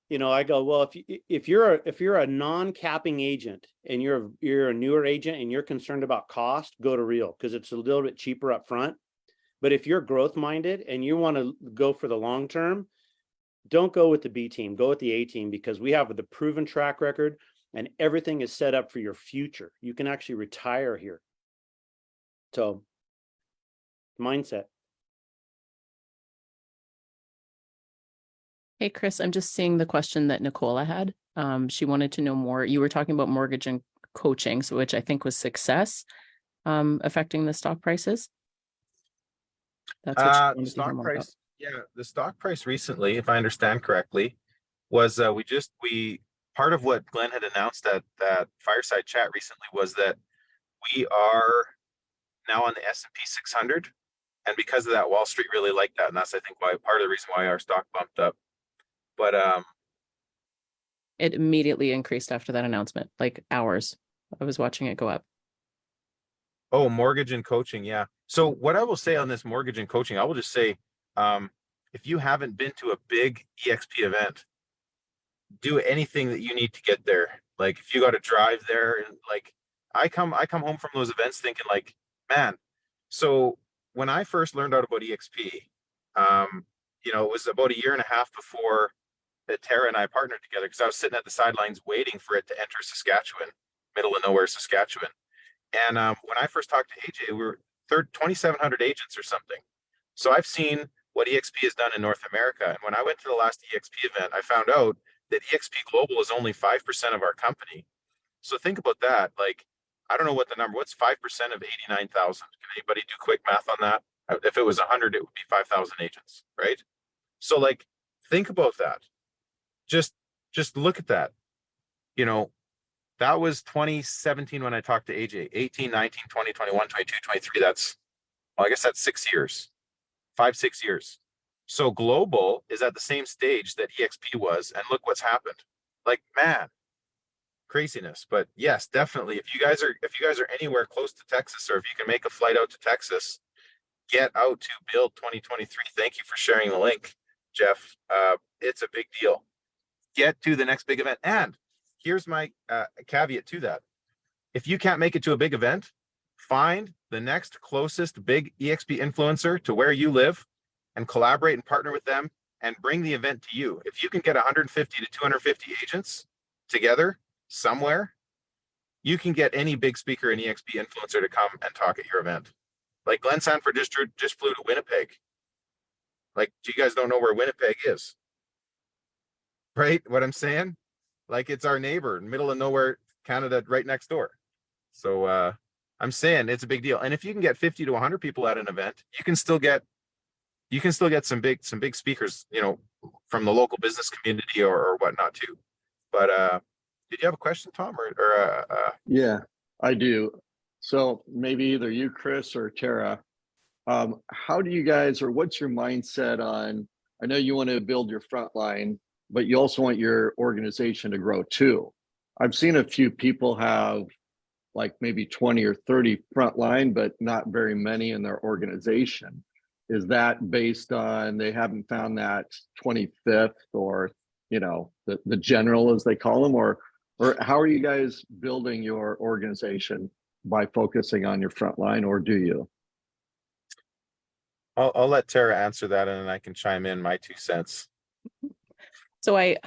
you know, I go, well, if you're a non-capping agent and you're a newer agent and you're concerned about cost, go to Real, because it's a little bit cheaper up front. But if you're growth minded and you want to go for the long term, don't go with the B team, go with the A team, because we have the proven track record and everything is set up for your future. You can actually retire here. So, mindset. Hey, Chris, I'm just seeing the question that Nicola had. She wanted to know more. You were talking about mortgage and coaching, so which I think was success affecting the stock prices. That's what she wanted to hear Stock more about. price. Yeah, the stock price recently, if I understand correctly, was we part of what Glenn had announced at that fireside chat recently was that we are now on the S&P 600, and because of that, Wall Street really liked that, and that's I think why part of the reason why our stock bumped up. But It immediately increased after that announcement, like hours. I was watching it go up. oh, mortgage and coaching, yeah. So what I will say on this mortgage and coaching, I will just say, if you haven't been to a big EXP event, do anything that you need to get there. Like if you got to drive there, and like I come home from those events thinking like, man. So when I first learned out about EXP, it was about a year and a half before that Tara and I partnered together because I was sitting at the sidelines waiting for it to enter Saskatchewan, middle of nowhere, Saskatchewan. And when I first talked to AJ, we were 2,700 agents or something. So I've seen what EXP has done in North America. And when I went to the last EXP event, I found out that EXP Global is only 5% of our company. So think about that. Like, I don't know what the number, what's 5% of 89,000? Can anybody do quick math on that? If it was 100, it would be 5,000 agents, right? So like, think about that. Just, just look at that. You know, that was 2017 when I talked to AJ, 18, 19, 20, 21, 22, 23. Well, I guess that's 6 years, 5, 6 years. So global is at the same stage that EXP was, and look what's happened. Like, man, craziness. But yes, definitely. If you guys are anywhere close to Texas, or if you can make a flight out to Texas, get out to Build 2023. Thank you for sharing the link, Jeff. It's a big deal. Get to the next big event. And here's my caveat to that. If you can't make it to a big event, find the next closest big EXP influencer to where you live and collaborate and partner with them and bring the event to you. If you can get 150 to 250 agents together somewhere, you can get any big speaker and EXP influencer to come and talk at your event. Like Glenn Sanford just flew to Winnipeg. Like, you guys don't know where Winnipeg is, right? What I'm saying? Like, it's our neighbor, middle of nowhere, Canada, right next door. So I'm saying it's a big deal. And if you can get 50 to 100 people at an event, you can still get some big speakers, from the local business community or whatnot too. But did you have a question, Tom, or Yeah, I do. So maybe either you, Chris, or Tara, how do you guys, or what's your mindset on, I know you want to build your front line, but you also want your organization to grow too. I've seen a few people have like maybe 20 or 30 frontline, but not very many in their organization. Is that based on they haven't found that 25th or, the general as they call them, or how are you guys building your organization by focusing on your frontline, or do you? I'll let Tara answer that, and then I can chime in my 2 cents. So I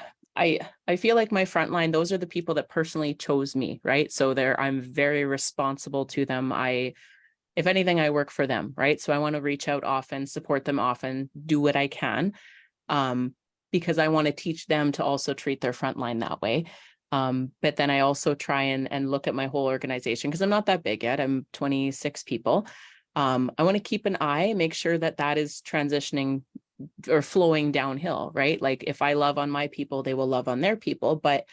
feel like my frontline, those are the people that personally chose me, right? So I'm very responsible to them. If anything, I work for them, right? So I want to reach out often, support them often, do what I can, because I want to teach them to also treat their frontline that way. But then I also try and look at my whole organization because I'm not that big yet. I'm 26 people. I want to keep an eye, make sure that is transitioning or flowing downhill, right? Like if I love on my people, they will love on their people, but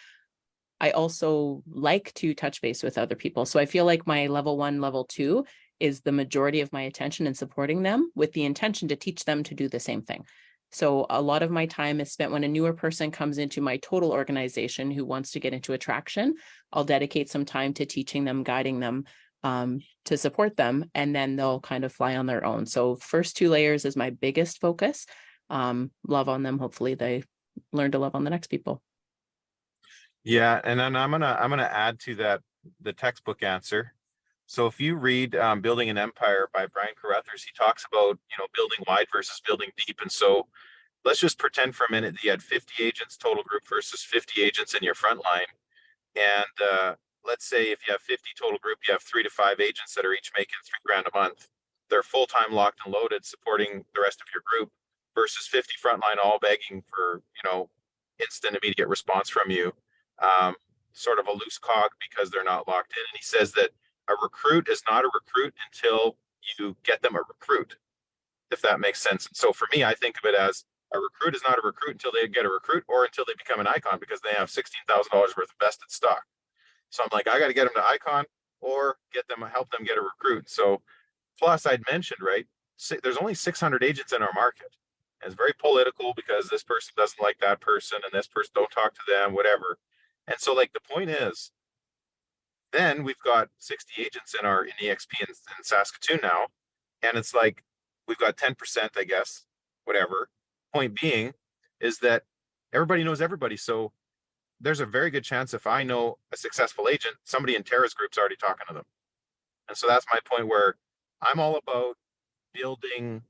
I also like to touch base with other people. So I feel like my level 1, level 2 is the majority of my attention in supporting them with the intention to teach them to do the same thing. So a lot of my time is spent when a newer person comes into my total organization who wants to get into attraction. I'll dedicate some time to teaching them, guiding them, to support them, and then they'll kind of fly on their own. So first 2 layers is my biggest focus. Love on them. Hopefully they learn to love on the next people. Yeah, and then I'm gonna add to that the textbook answer. So if you read Building an Empire by Brian Carruthers, he talks about building wide versus building deep. And so let's just pretend for a minute that you had 50 agents total group versus 50 agents in your front line. And let's say if you have 50 total group, you have 3 to 5 agents that are each making $3,000 a month. They're full-time locked and loaded, supporting the rest of your group, versus 50 frontline all begging for instant immediate response from you. Sort of a loose cog because they're not locked in. And he says that a recruit is not a recruit until you get them a recruit. if that makes sense. And so for me, I think of it as a recruit is not a recruit until they get a recruit or until they become an icon because they have $16,000 worth of vested stock. So I'm like, I got to get them to icon or help them get a recruit. So plus I'd mentioned, right, there's only 600 agents in our market. And it's very political because this person doesn't like that person and this person don't talk to them, whatever. And so like the point is, then we've got 60 agents in EXP in Saskatoon now. And it's like, we've got 10%, I guess, whatever. Point being is that everybody knows everybody. So there's a very good chance if I know a successful agent, somebody in Tara's group's already talking to them. And so that's my point where I'm all about building,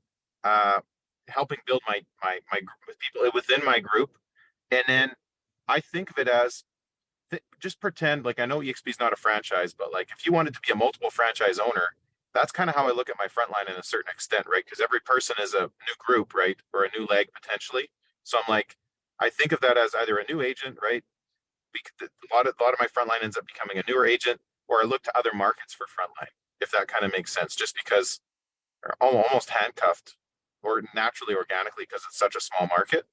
helping build my group with people within my group. And then I think of it as just pretend like I know EXP is not a franchise, but like if you wanted to be a multiple franchise owner, that's kind of how I look at my frontline in a certain extent, right? Because every person is a new group, right? Or a new leg potentially. So I'm like, I think of that as either a new agent, right? Because a lot of my frontline ends up becoming a newer agent, or I look to other markets for frontline, if that kind of makes sense, just because they're almost handcuffed or naturally organically because it's such a small market.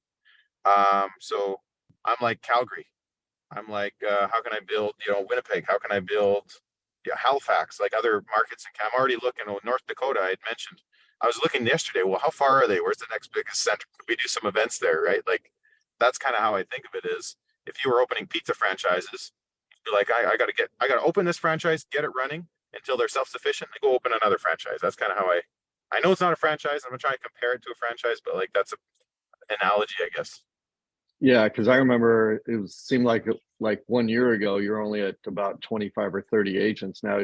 So I'm like Calgary. I'm like, how can I build, Winnipeg? How can I build Halifax, like other markets? I'm already looking. North Dakota, I had mentioned. I was looking yesterday. Well, how far are they? Where's the next biggest center? Could we do some events there, right? Like, that's kind of how I think of it is. If you were opening pizza franchises, you'd be like, I gotta open this franchise, get it running until they're self-sufficient, and go open another franchise. That's kind of how I know it's not a franchise. I'm gonna try and compare it to a franchise, but like that's an analogy, I guess. Yeah, because I remember seemed like 1 year ago you're only at about 25 or 30 agents. Now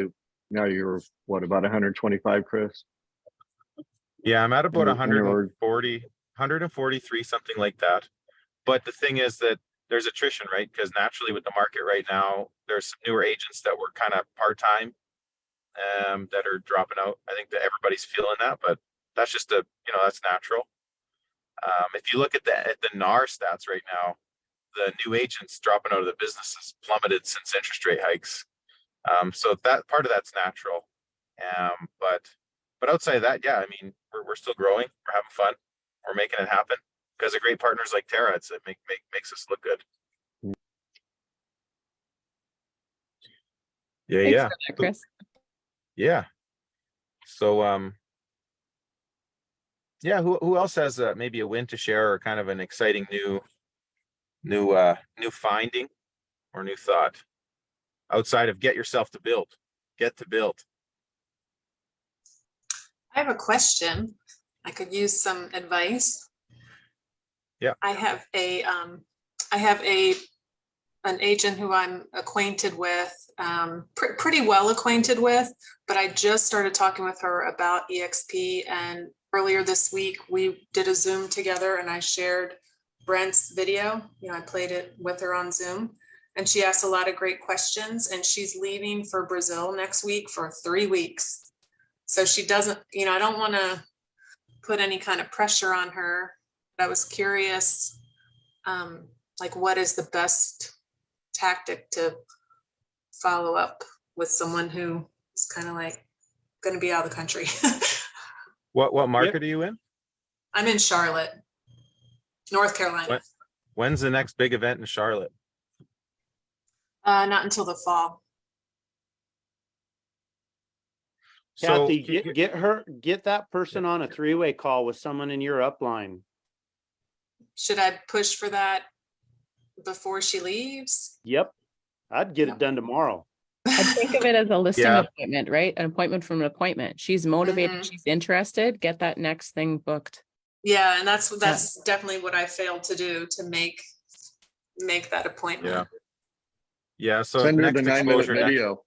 you're what, about 125, Chris? Yeah, I'm at about In a- in a- 140, 143, something like that. But the thing is that there's attrition, right? Because naturally with the market right now, there's some newer agents that were kind of part-time that are dropping out. I think that everybody's feeling that, but that's just that's natural. If you look at the NAR stats right now, the new agents dropping out of the business has plummeted since interest rate hikes. So that part of that's natural. But outside of that, yeah, I mean, we're still growing. We're having fun. We're making it happen because of great partners like Tara. It makes us look good. Yeah, Thanks yeah, for that, Chris. yeah. So yeah, who else has maybe a win to share or kind of an exciting new finding or new thought outside of get to build? I have a question. I could use some advice. Yeah. I have an agent who I'm acquainted with, pretty well acquainted with, but I just started talking with her about EXP, and earlier this week we did a Zoom together and I shared Brent's video. I played it with her on Zoom and she asked a lot of great questions, and she's leaving for Brazil next week for 3 weeks. So she doesn't, I don't want to put any kind of pressure on her, but I was curious, like what is the best tactic to follow up with someone who is kind of like going to be out of the country? What market are you in? I'm in Charlotte, North Carolina. When's the next big event in Charlotte? Not until the fall. Kathy, get that person on a three-way call with someone in your upline. Should I push for that before she leaves? Yep. I'd get it done tomorrow. I think of it as a listing Yeah. appointment, right? An appointment from an appointment. She's motivated, Mhm. she's interested, get that next thing booked. Yeah, and that's definitely what I failed to do, to make that appointment. Yeah. So Send her next the 9-minute exposure. video.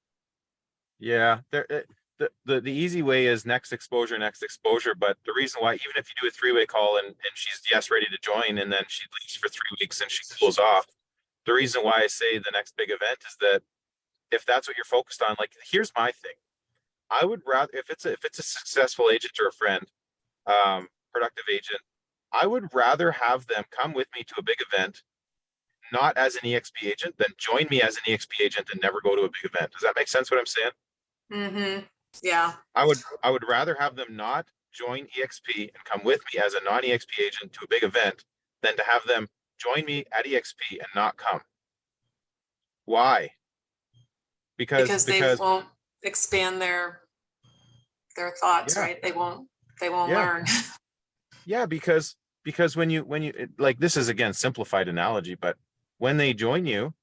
Yeah. The easy way is next exposure. But the reason why, even if you do a three-way call and she's ready to join, and then she leaves for 3 weeks and she cools off, the reason why I say the next big event is that if that's what you're focused on, like here's my thing. I would rather, if it's a successful agent or a friend, productive agent, I would rather have them come with me to a big event, not as an EXP agent, than join me as an EXP agent and never go to a big event. Does that make sense what I'm saying? Mm-hmm. Yeah. I would rather have them not join EXP and come with me as a non-EXP agent to a big event than to have them join me at EXP and not come. Why? Because they Because won't expand their thoughts, yeah, right? They won't yeah, learn. yeah, because when you like, this is again simplified analogy, but when they join you,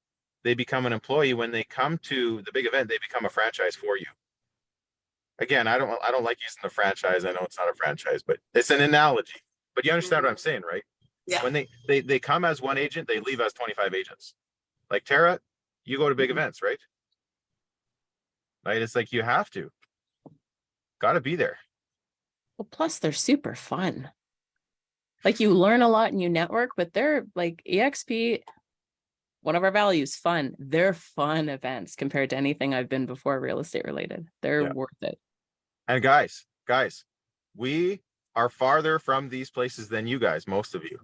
they become an employee. When they come to the big event, they become a franchise for you. Again, I don't like using the franchise. I know it's not a franchise, but it's an analogy. But you understand what I'm saying, right? Yeah. When they come as one agent, they leave as 25 agents. Like Tara, you go to big events, right? Right? It's like you have to. Got to be there. Well, plus they're super fun. Like you learn a lot and you network, but they're like EXP, one of our values, fun. They're fun events compared to anything I've been before real estate related. They're worth it. And guys, we are farther from these places than you guys, most of you.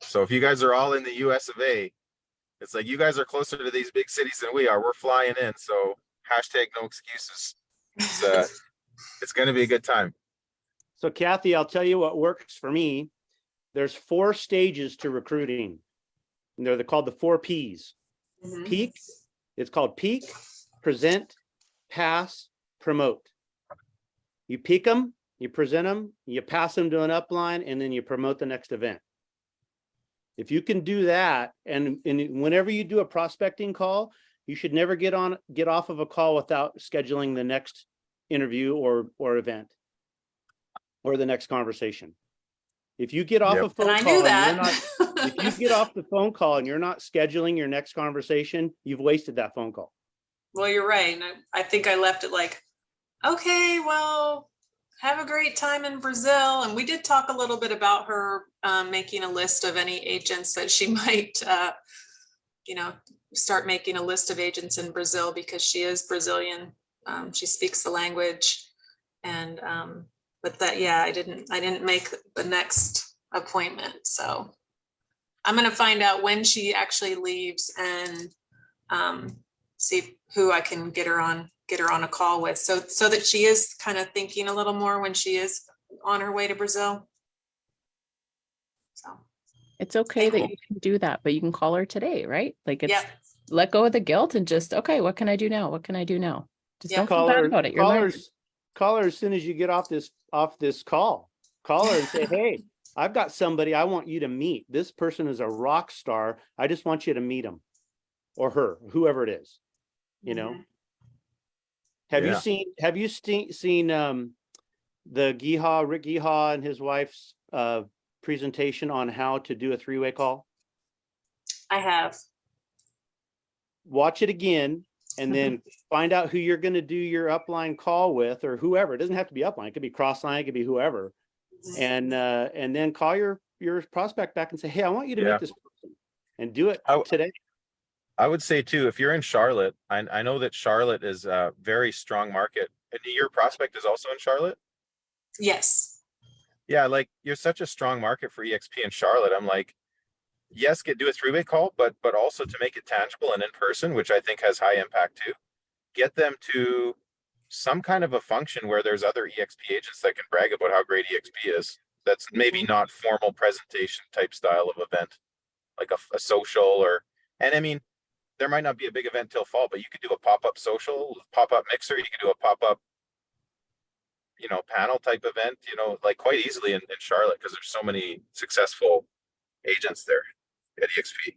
So if you guys are all in the US of A, it's like you guys are closer to these big cities than we are. We're flying in. So hashtag no excuses. It's going to be a good time. So Kathy, I'll tell you what works for me. There's 4 stages to recruiting. And they're called the 4 P's. Mhm. Peak, it's called peak, present, pass, promote. You peak them, you present them, you pass them to an upline, and then you promote the next event. If you can do that, and whenever you do a prospecting call, you should never get off of a call without scheduling the next interview or event or the next conversation. If you get off a phone And I call knew and that. if you get off the phone call and you're not scheduling your next conversation, you've wasted that phone call. Well, you're right. And I think I left it like, okay, well, have a great time in Brazil. And we did talk a little bit about her making a list of any agents that she might, start making a list of agents in Brazil because she is Brazilian. She speaks the language. And but that, yeah, I didn't make the next appointment. So I'm going to find out when she actually leaves and see who I can get her on a call with. So that she is kind of thinking a little more when she is on her way to Brazil. So It's okay that you can do that, but you can call her today, right? Like it's let go of the guilt and just, okay, what can I do now? What can I do now? Just don't feel bad about it. You're learning. Call her as soon as you get off this call. Call her and say, hey, I've got somebody I want you to meet. This person is a rock star. I just want you to meet him or her, whoever it is. You know. Have you seen the Rick Giha and his wife's presentation on how to do a 3-way call? I have. Watch it again and then find out who you're going to do your upline call with or whoever. It doesn't have to be upline. It could be crossline. It could be whoever. And then call your prospect back and say, hey, I want you to meet this person and do it today. I would say too, if you're in Charlotte, I know that Charlotte is a very strong market. And your prospect is also in Charlotte? Yes. Yeah, like you're such a strong market for EXP in Charlotte. I'm like, yes, do a 3-way call, but also to make it tangible and in person, which I think has high impact too. Get them to some kind of a function where there's other EXP agents that can brag about how great EXP is. That's maybe not formal presentation type style of event, like a social and I mean, there might not be a big event till fall, but you could do a pop-up social, pop-up mixer. You could do a pop-up, panel type event, like quite easily in Charlotte because there's so many successful agents there at EXP.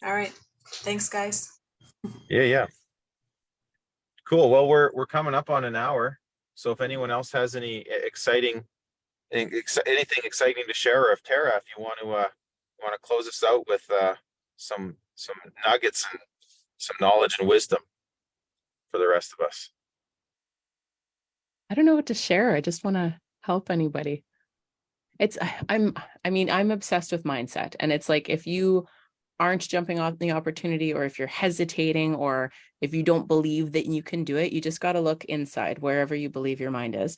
All right. Thanks, guys. Yeah. Cool. Well, we're coming up on an hour. So if anyone else has any anything exciting to share, or if Tara, if you want to close us out with some nuggets and some knowledge and wisdom for the rest of us. I don't know what to share. I just want to help anybody. I'm obsessed with mindset. And it's like, if you aren't jumping off the opportunity, or if you're hesitating, or if you don't believe that you can do it, you just got to look inside, wherever you believe your mind is.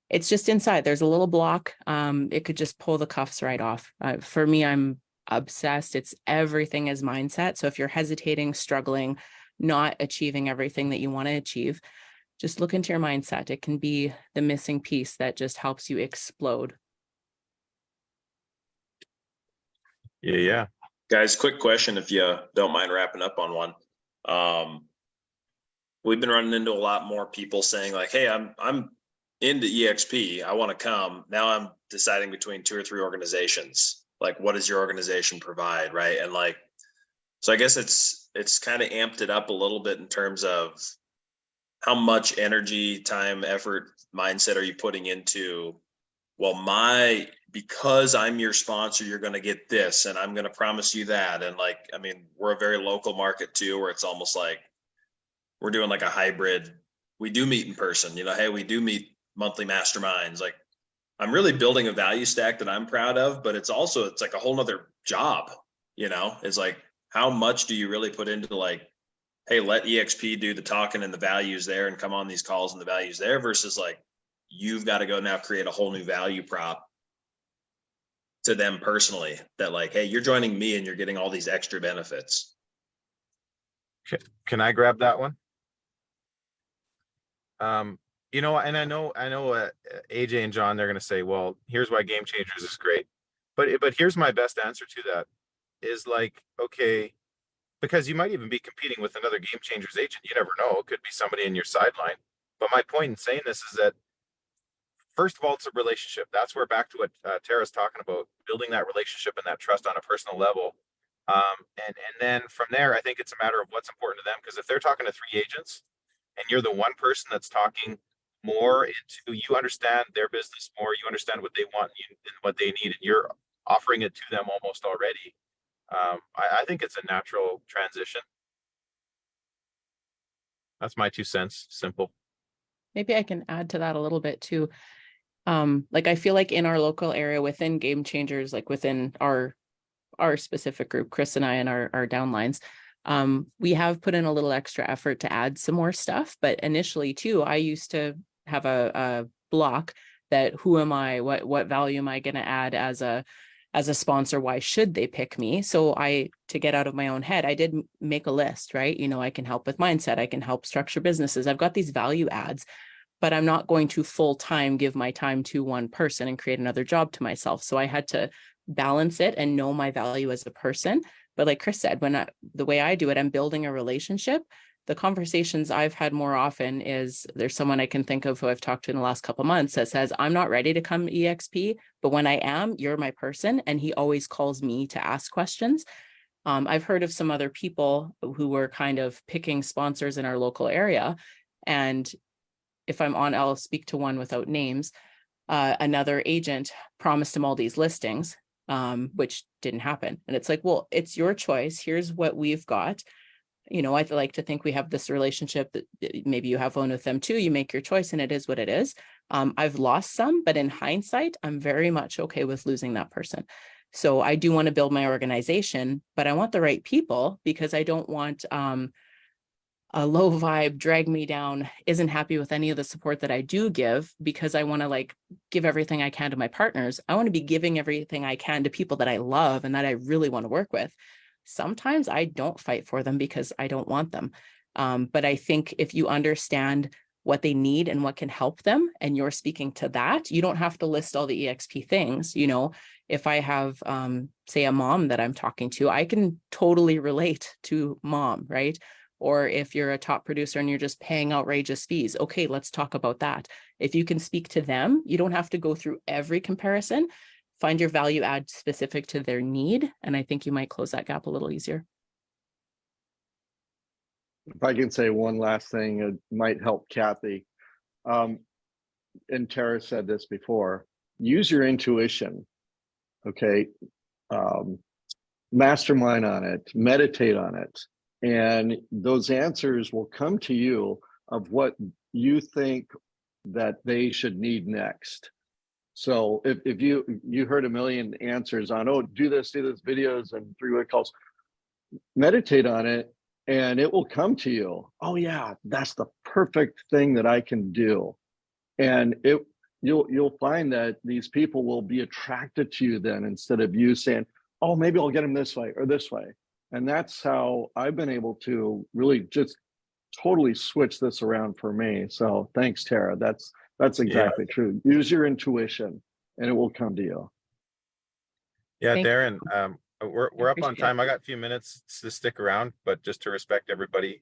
It's just inside. There's a little block. It could just pull the cuffs right off. For me, I'm obsessed. It's everything is mindset. So if you're hesitating, struggling, not achieving everything that you want to achieve, just look into your mindset. It can be the missing piece that just helps you explode. Yeah. Guys, quick question if you don't mind wrapping up on one. We've been running into a lot more people saying like, hey, I'm into EXP. I want to come. Now I'm deciding between 2 or 3 organizations. Like, what does your organization provide? Right. And like, so I guess it's kind of amped it up a little bit in terms of how much energy, time, effort, mindset are you putting into, well, because I'm your sponsor, you're going to get this, and I'm going to promise you that. And like, I mean, we're a very local market too, where it's almost like we're doing like a hybrid. We do meet in person, hey, we do meet monthly masterminds. Like, I'm really building a value stack that I'm proud of, but it's like a whole nother job, it's like, how much do you really put into like, hey, let EXP do the talking and the values there and come on these calls and the values there versus like, you've got to go now create a whole new value prop to them personally that like, hey, you're joining me and you're getting all these extra benefits. Can I grab that one? And I know AJ and John, they're going to say, well, here's why Game Changers is great. But here's my best answer to that is like, okay, because you might even be competing with another Game Changers agent. You never know. It could be somebody in your sideline. But my point in saying this is that, first of all, it's a relationship. That's where, back to what Tara's talking about, building that relationship and that trust on a personal level. And then from there, I think it's a matter of what's important to them. Because if they're talking to 3 agents and you're the one person that's talking more into, you understand their business more, you understand what they want and what they need, and you're offering it to them almost already. I think it's a natural transition. That's my 2 cents. Simple. Maybe I can add to that a little bit too. Like, I feel like in our local area within Game Changers, like within our specific group, Chris and I and our downlines, we have put in a little extra effort to add some more stuff. But initially too, I used to have a block that who am I, what value am I going to add as a sponsor? Why should they pick me? So to get out of my own head, I did make a list, right? I can help with mindset. I can help structure businesses. I've got these value adds, but I'm not going to full time give my time to one person and create another job to myself. So I had to balance it and know my value as a person. But like Chris said, the way I do it, I'm building a relationship. The conversations I've had more often is there's someone I can think of who I've talked to in the last couple of months that says, I'm not ready to come EXP, but when I am, you're my person. And he always calls me to ask questions. I've heard of some other people who were kind of picking sponsors in our local area. And if I'm on, I'll speak to one without names. Another agent promised him all these listings, which didn't happen. And it's like, well, it's your choice. Here's what we've got. I'd like to think we have this relationship that maybe you have one with them too. You make your choice and it is what it is. I've lost some, but in hindsight, I'm very much okay with losing that person. So I do want to build my organization, but I want the right people because I don't want a low vibe, drag me down, isn't happy with any of the support that I do give because I want to like give everything I can to my partners. I want to be giving everything I can to people that I love and that I really want to work with. Sometimes I don't fight for them because I don't want them. But I think if you understand what they need and what can help them, and you're speaking to that, you don't have to list all the EXP things. If I have, say, a mom that I'm talking to, I can totally relate to mom, right? Or if you're a top producer and you're just paying outrageous fees, okay, let's talk about that. If you can speak to them, you don't have to go through every comparison. Find your value add specific to their need. And I think you might close that gap a little easier. If I can say one last thing, it might help Kathy. And Tara said this before, use your intuition, okay? Mastermind on it, meditate on it. And those answers will come to you of what you think that they should need next. So if you heard a million answers on, oh, do this videos and 3-way calls, meditate on it and it will come to you. Oh yeah, that's the perfect thing that I can do. And you'll find that these people will be attracted to you then, instead of you saying, oh, maybe I'll get them this way or this way. And that's how I've been able to really just totally switched this around for me. So thanks, Tara. That's Yeah. exactly true. Use your intuition and it will come to you. Yeah, Thank you. Darren, we're up on appreciate it. time. I got a few minutes to stick around, but just to respect everybody,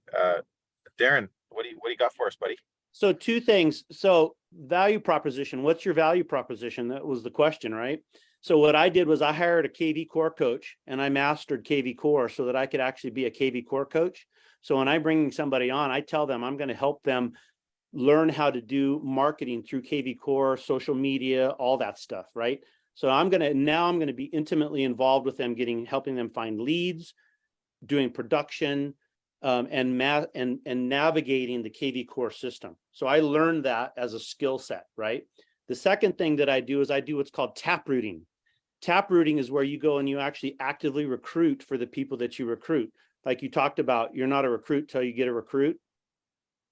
Darren, what do you got for us, buddy? So two things. So value proposition, what's your value proposition? That was the question, right? So what I did was I hired a KV Core coach and I mastered KV Core so that I could actually be a KV Core coach. So when I bring somebody on, I tell them I'm going to help them learn how to do marketing through KV Core, social media, all that stuff, right? So I'm going to be intimately involved with them, helping them find leads, doing production, and navigating the KV Core system. So I learned that as a skill set, right? The second thing that I do is I do what's called tap rooting. Tap rooting is where you go and you actually actively recruit for the people that you recruit. Like you talked about, you're not a recruit till you get a recruit.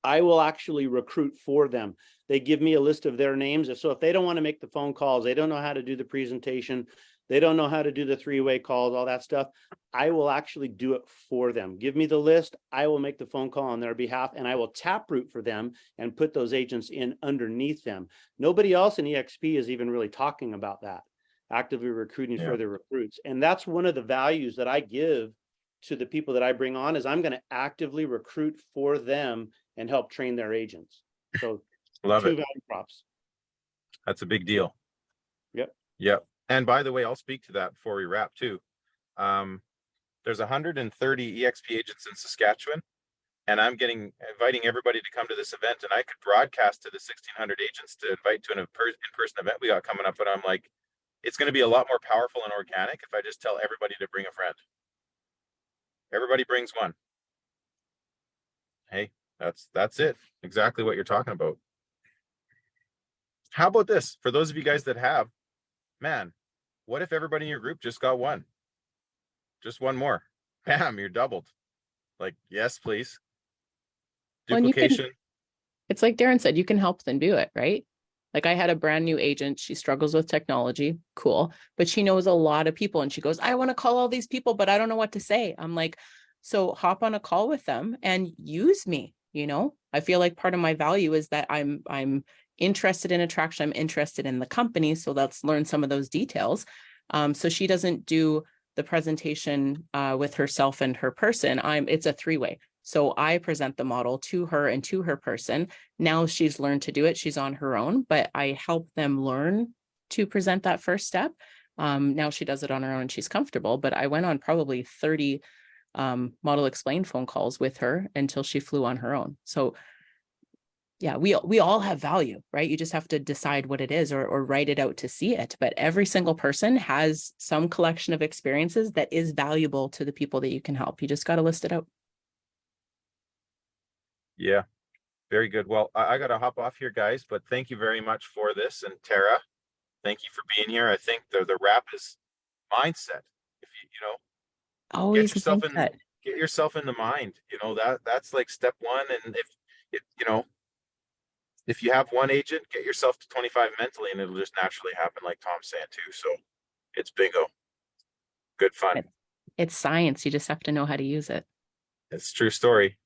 I will actually recruit for them. They give me a list of their names. So if they don't want to make the phone calls, they don't know how to do the presentation, they don't know how to do the three-way calls, all that stuff, I will actually do it for them. Give me the list. I will make the phone call on their behalf and I will tap root for them and put those agents in underneath them. Nobody else in EXP is even really talking about that, actively recruiting for their recruits. And that's one of the values that I give to the people that I bring on is I'm going to actively recruit for them and help train their agents. So Love two it. value props. That's a big deal. Yep. And by the way, I'll speak to that before we wrap too. There's 130 EXP agents in Saskatchewan, and I'm inviting everybody to come to this event, and I could broadcast to the 1,600 agents to invite to an in-person event we got coming up, but I'm like, it's going to be a lot more powerful and organic if I just tell everybody to bring a friend. Everybody brings one. Hey, that's it. Exactly what you're talking about. How about this? For those of you guys that have, man, what if everybody in your group just got one? Just one more. Bam, you're doubled. Like, yes, please. Well, and Duplication. it's like Darren said, you can help them do it, right? Like I had a brand new agent. She struggles with technology. Cool. But she knows a lot of people and she goes, I want to call all these people, but I don't know what to say. I'm like, so hop on a call with them and use me. You know, I feel like part of my value is that I'm interested in attraction. I'm interested in the company. So let's learn some of those details. So she doesn't do the presentation with herself and her person. It's a three-way. So I present the model to her and to her person. Now she's learned to do it. She's on her own, but I help them learn to present that first step. Now she does it on her own and she's comfortable, but I went on probably 30 model explain phone calls with her until she flew on her own. So yeah, we all have value, right? You just have to decide what it is or write it out to see it. But every single person has some collection of experiences that is valuable to the people that you can help. You just got to list it out. Yeah, very good. Well, I got to hop off here, guys, but thank you very much for this. And Tara, thank you for being here. I think the wrap is mindset. If you know, Always get yourself in the mind. You know, that's like step one. And if you know, if you have one agent, get yourself to 25 mentally, and it'll just naturally happen, like Tom's saying too. So it's bingo. Good fun. It's science. You just have to know how to use it. It's a true story.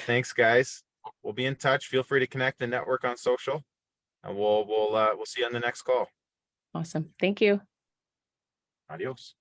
Thanks, guys. We'll be in touch. Feel free to connect and network on social, and we'll see you on the next call. Awesome. Thank you. Adios.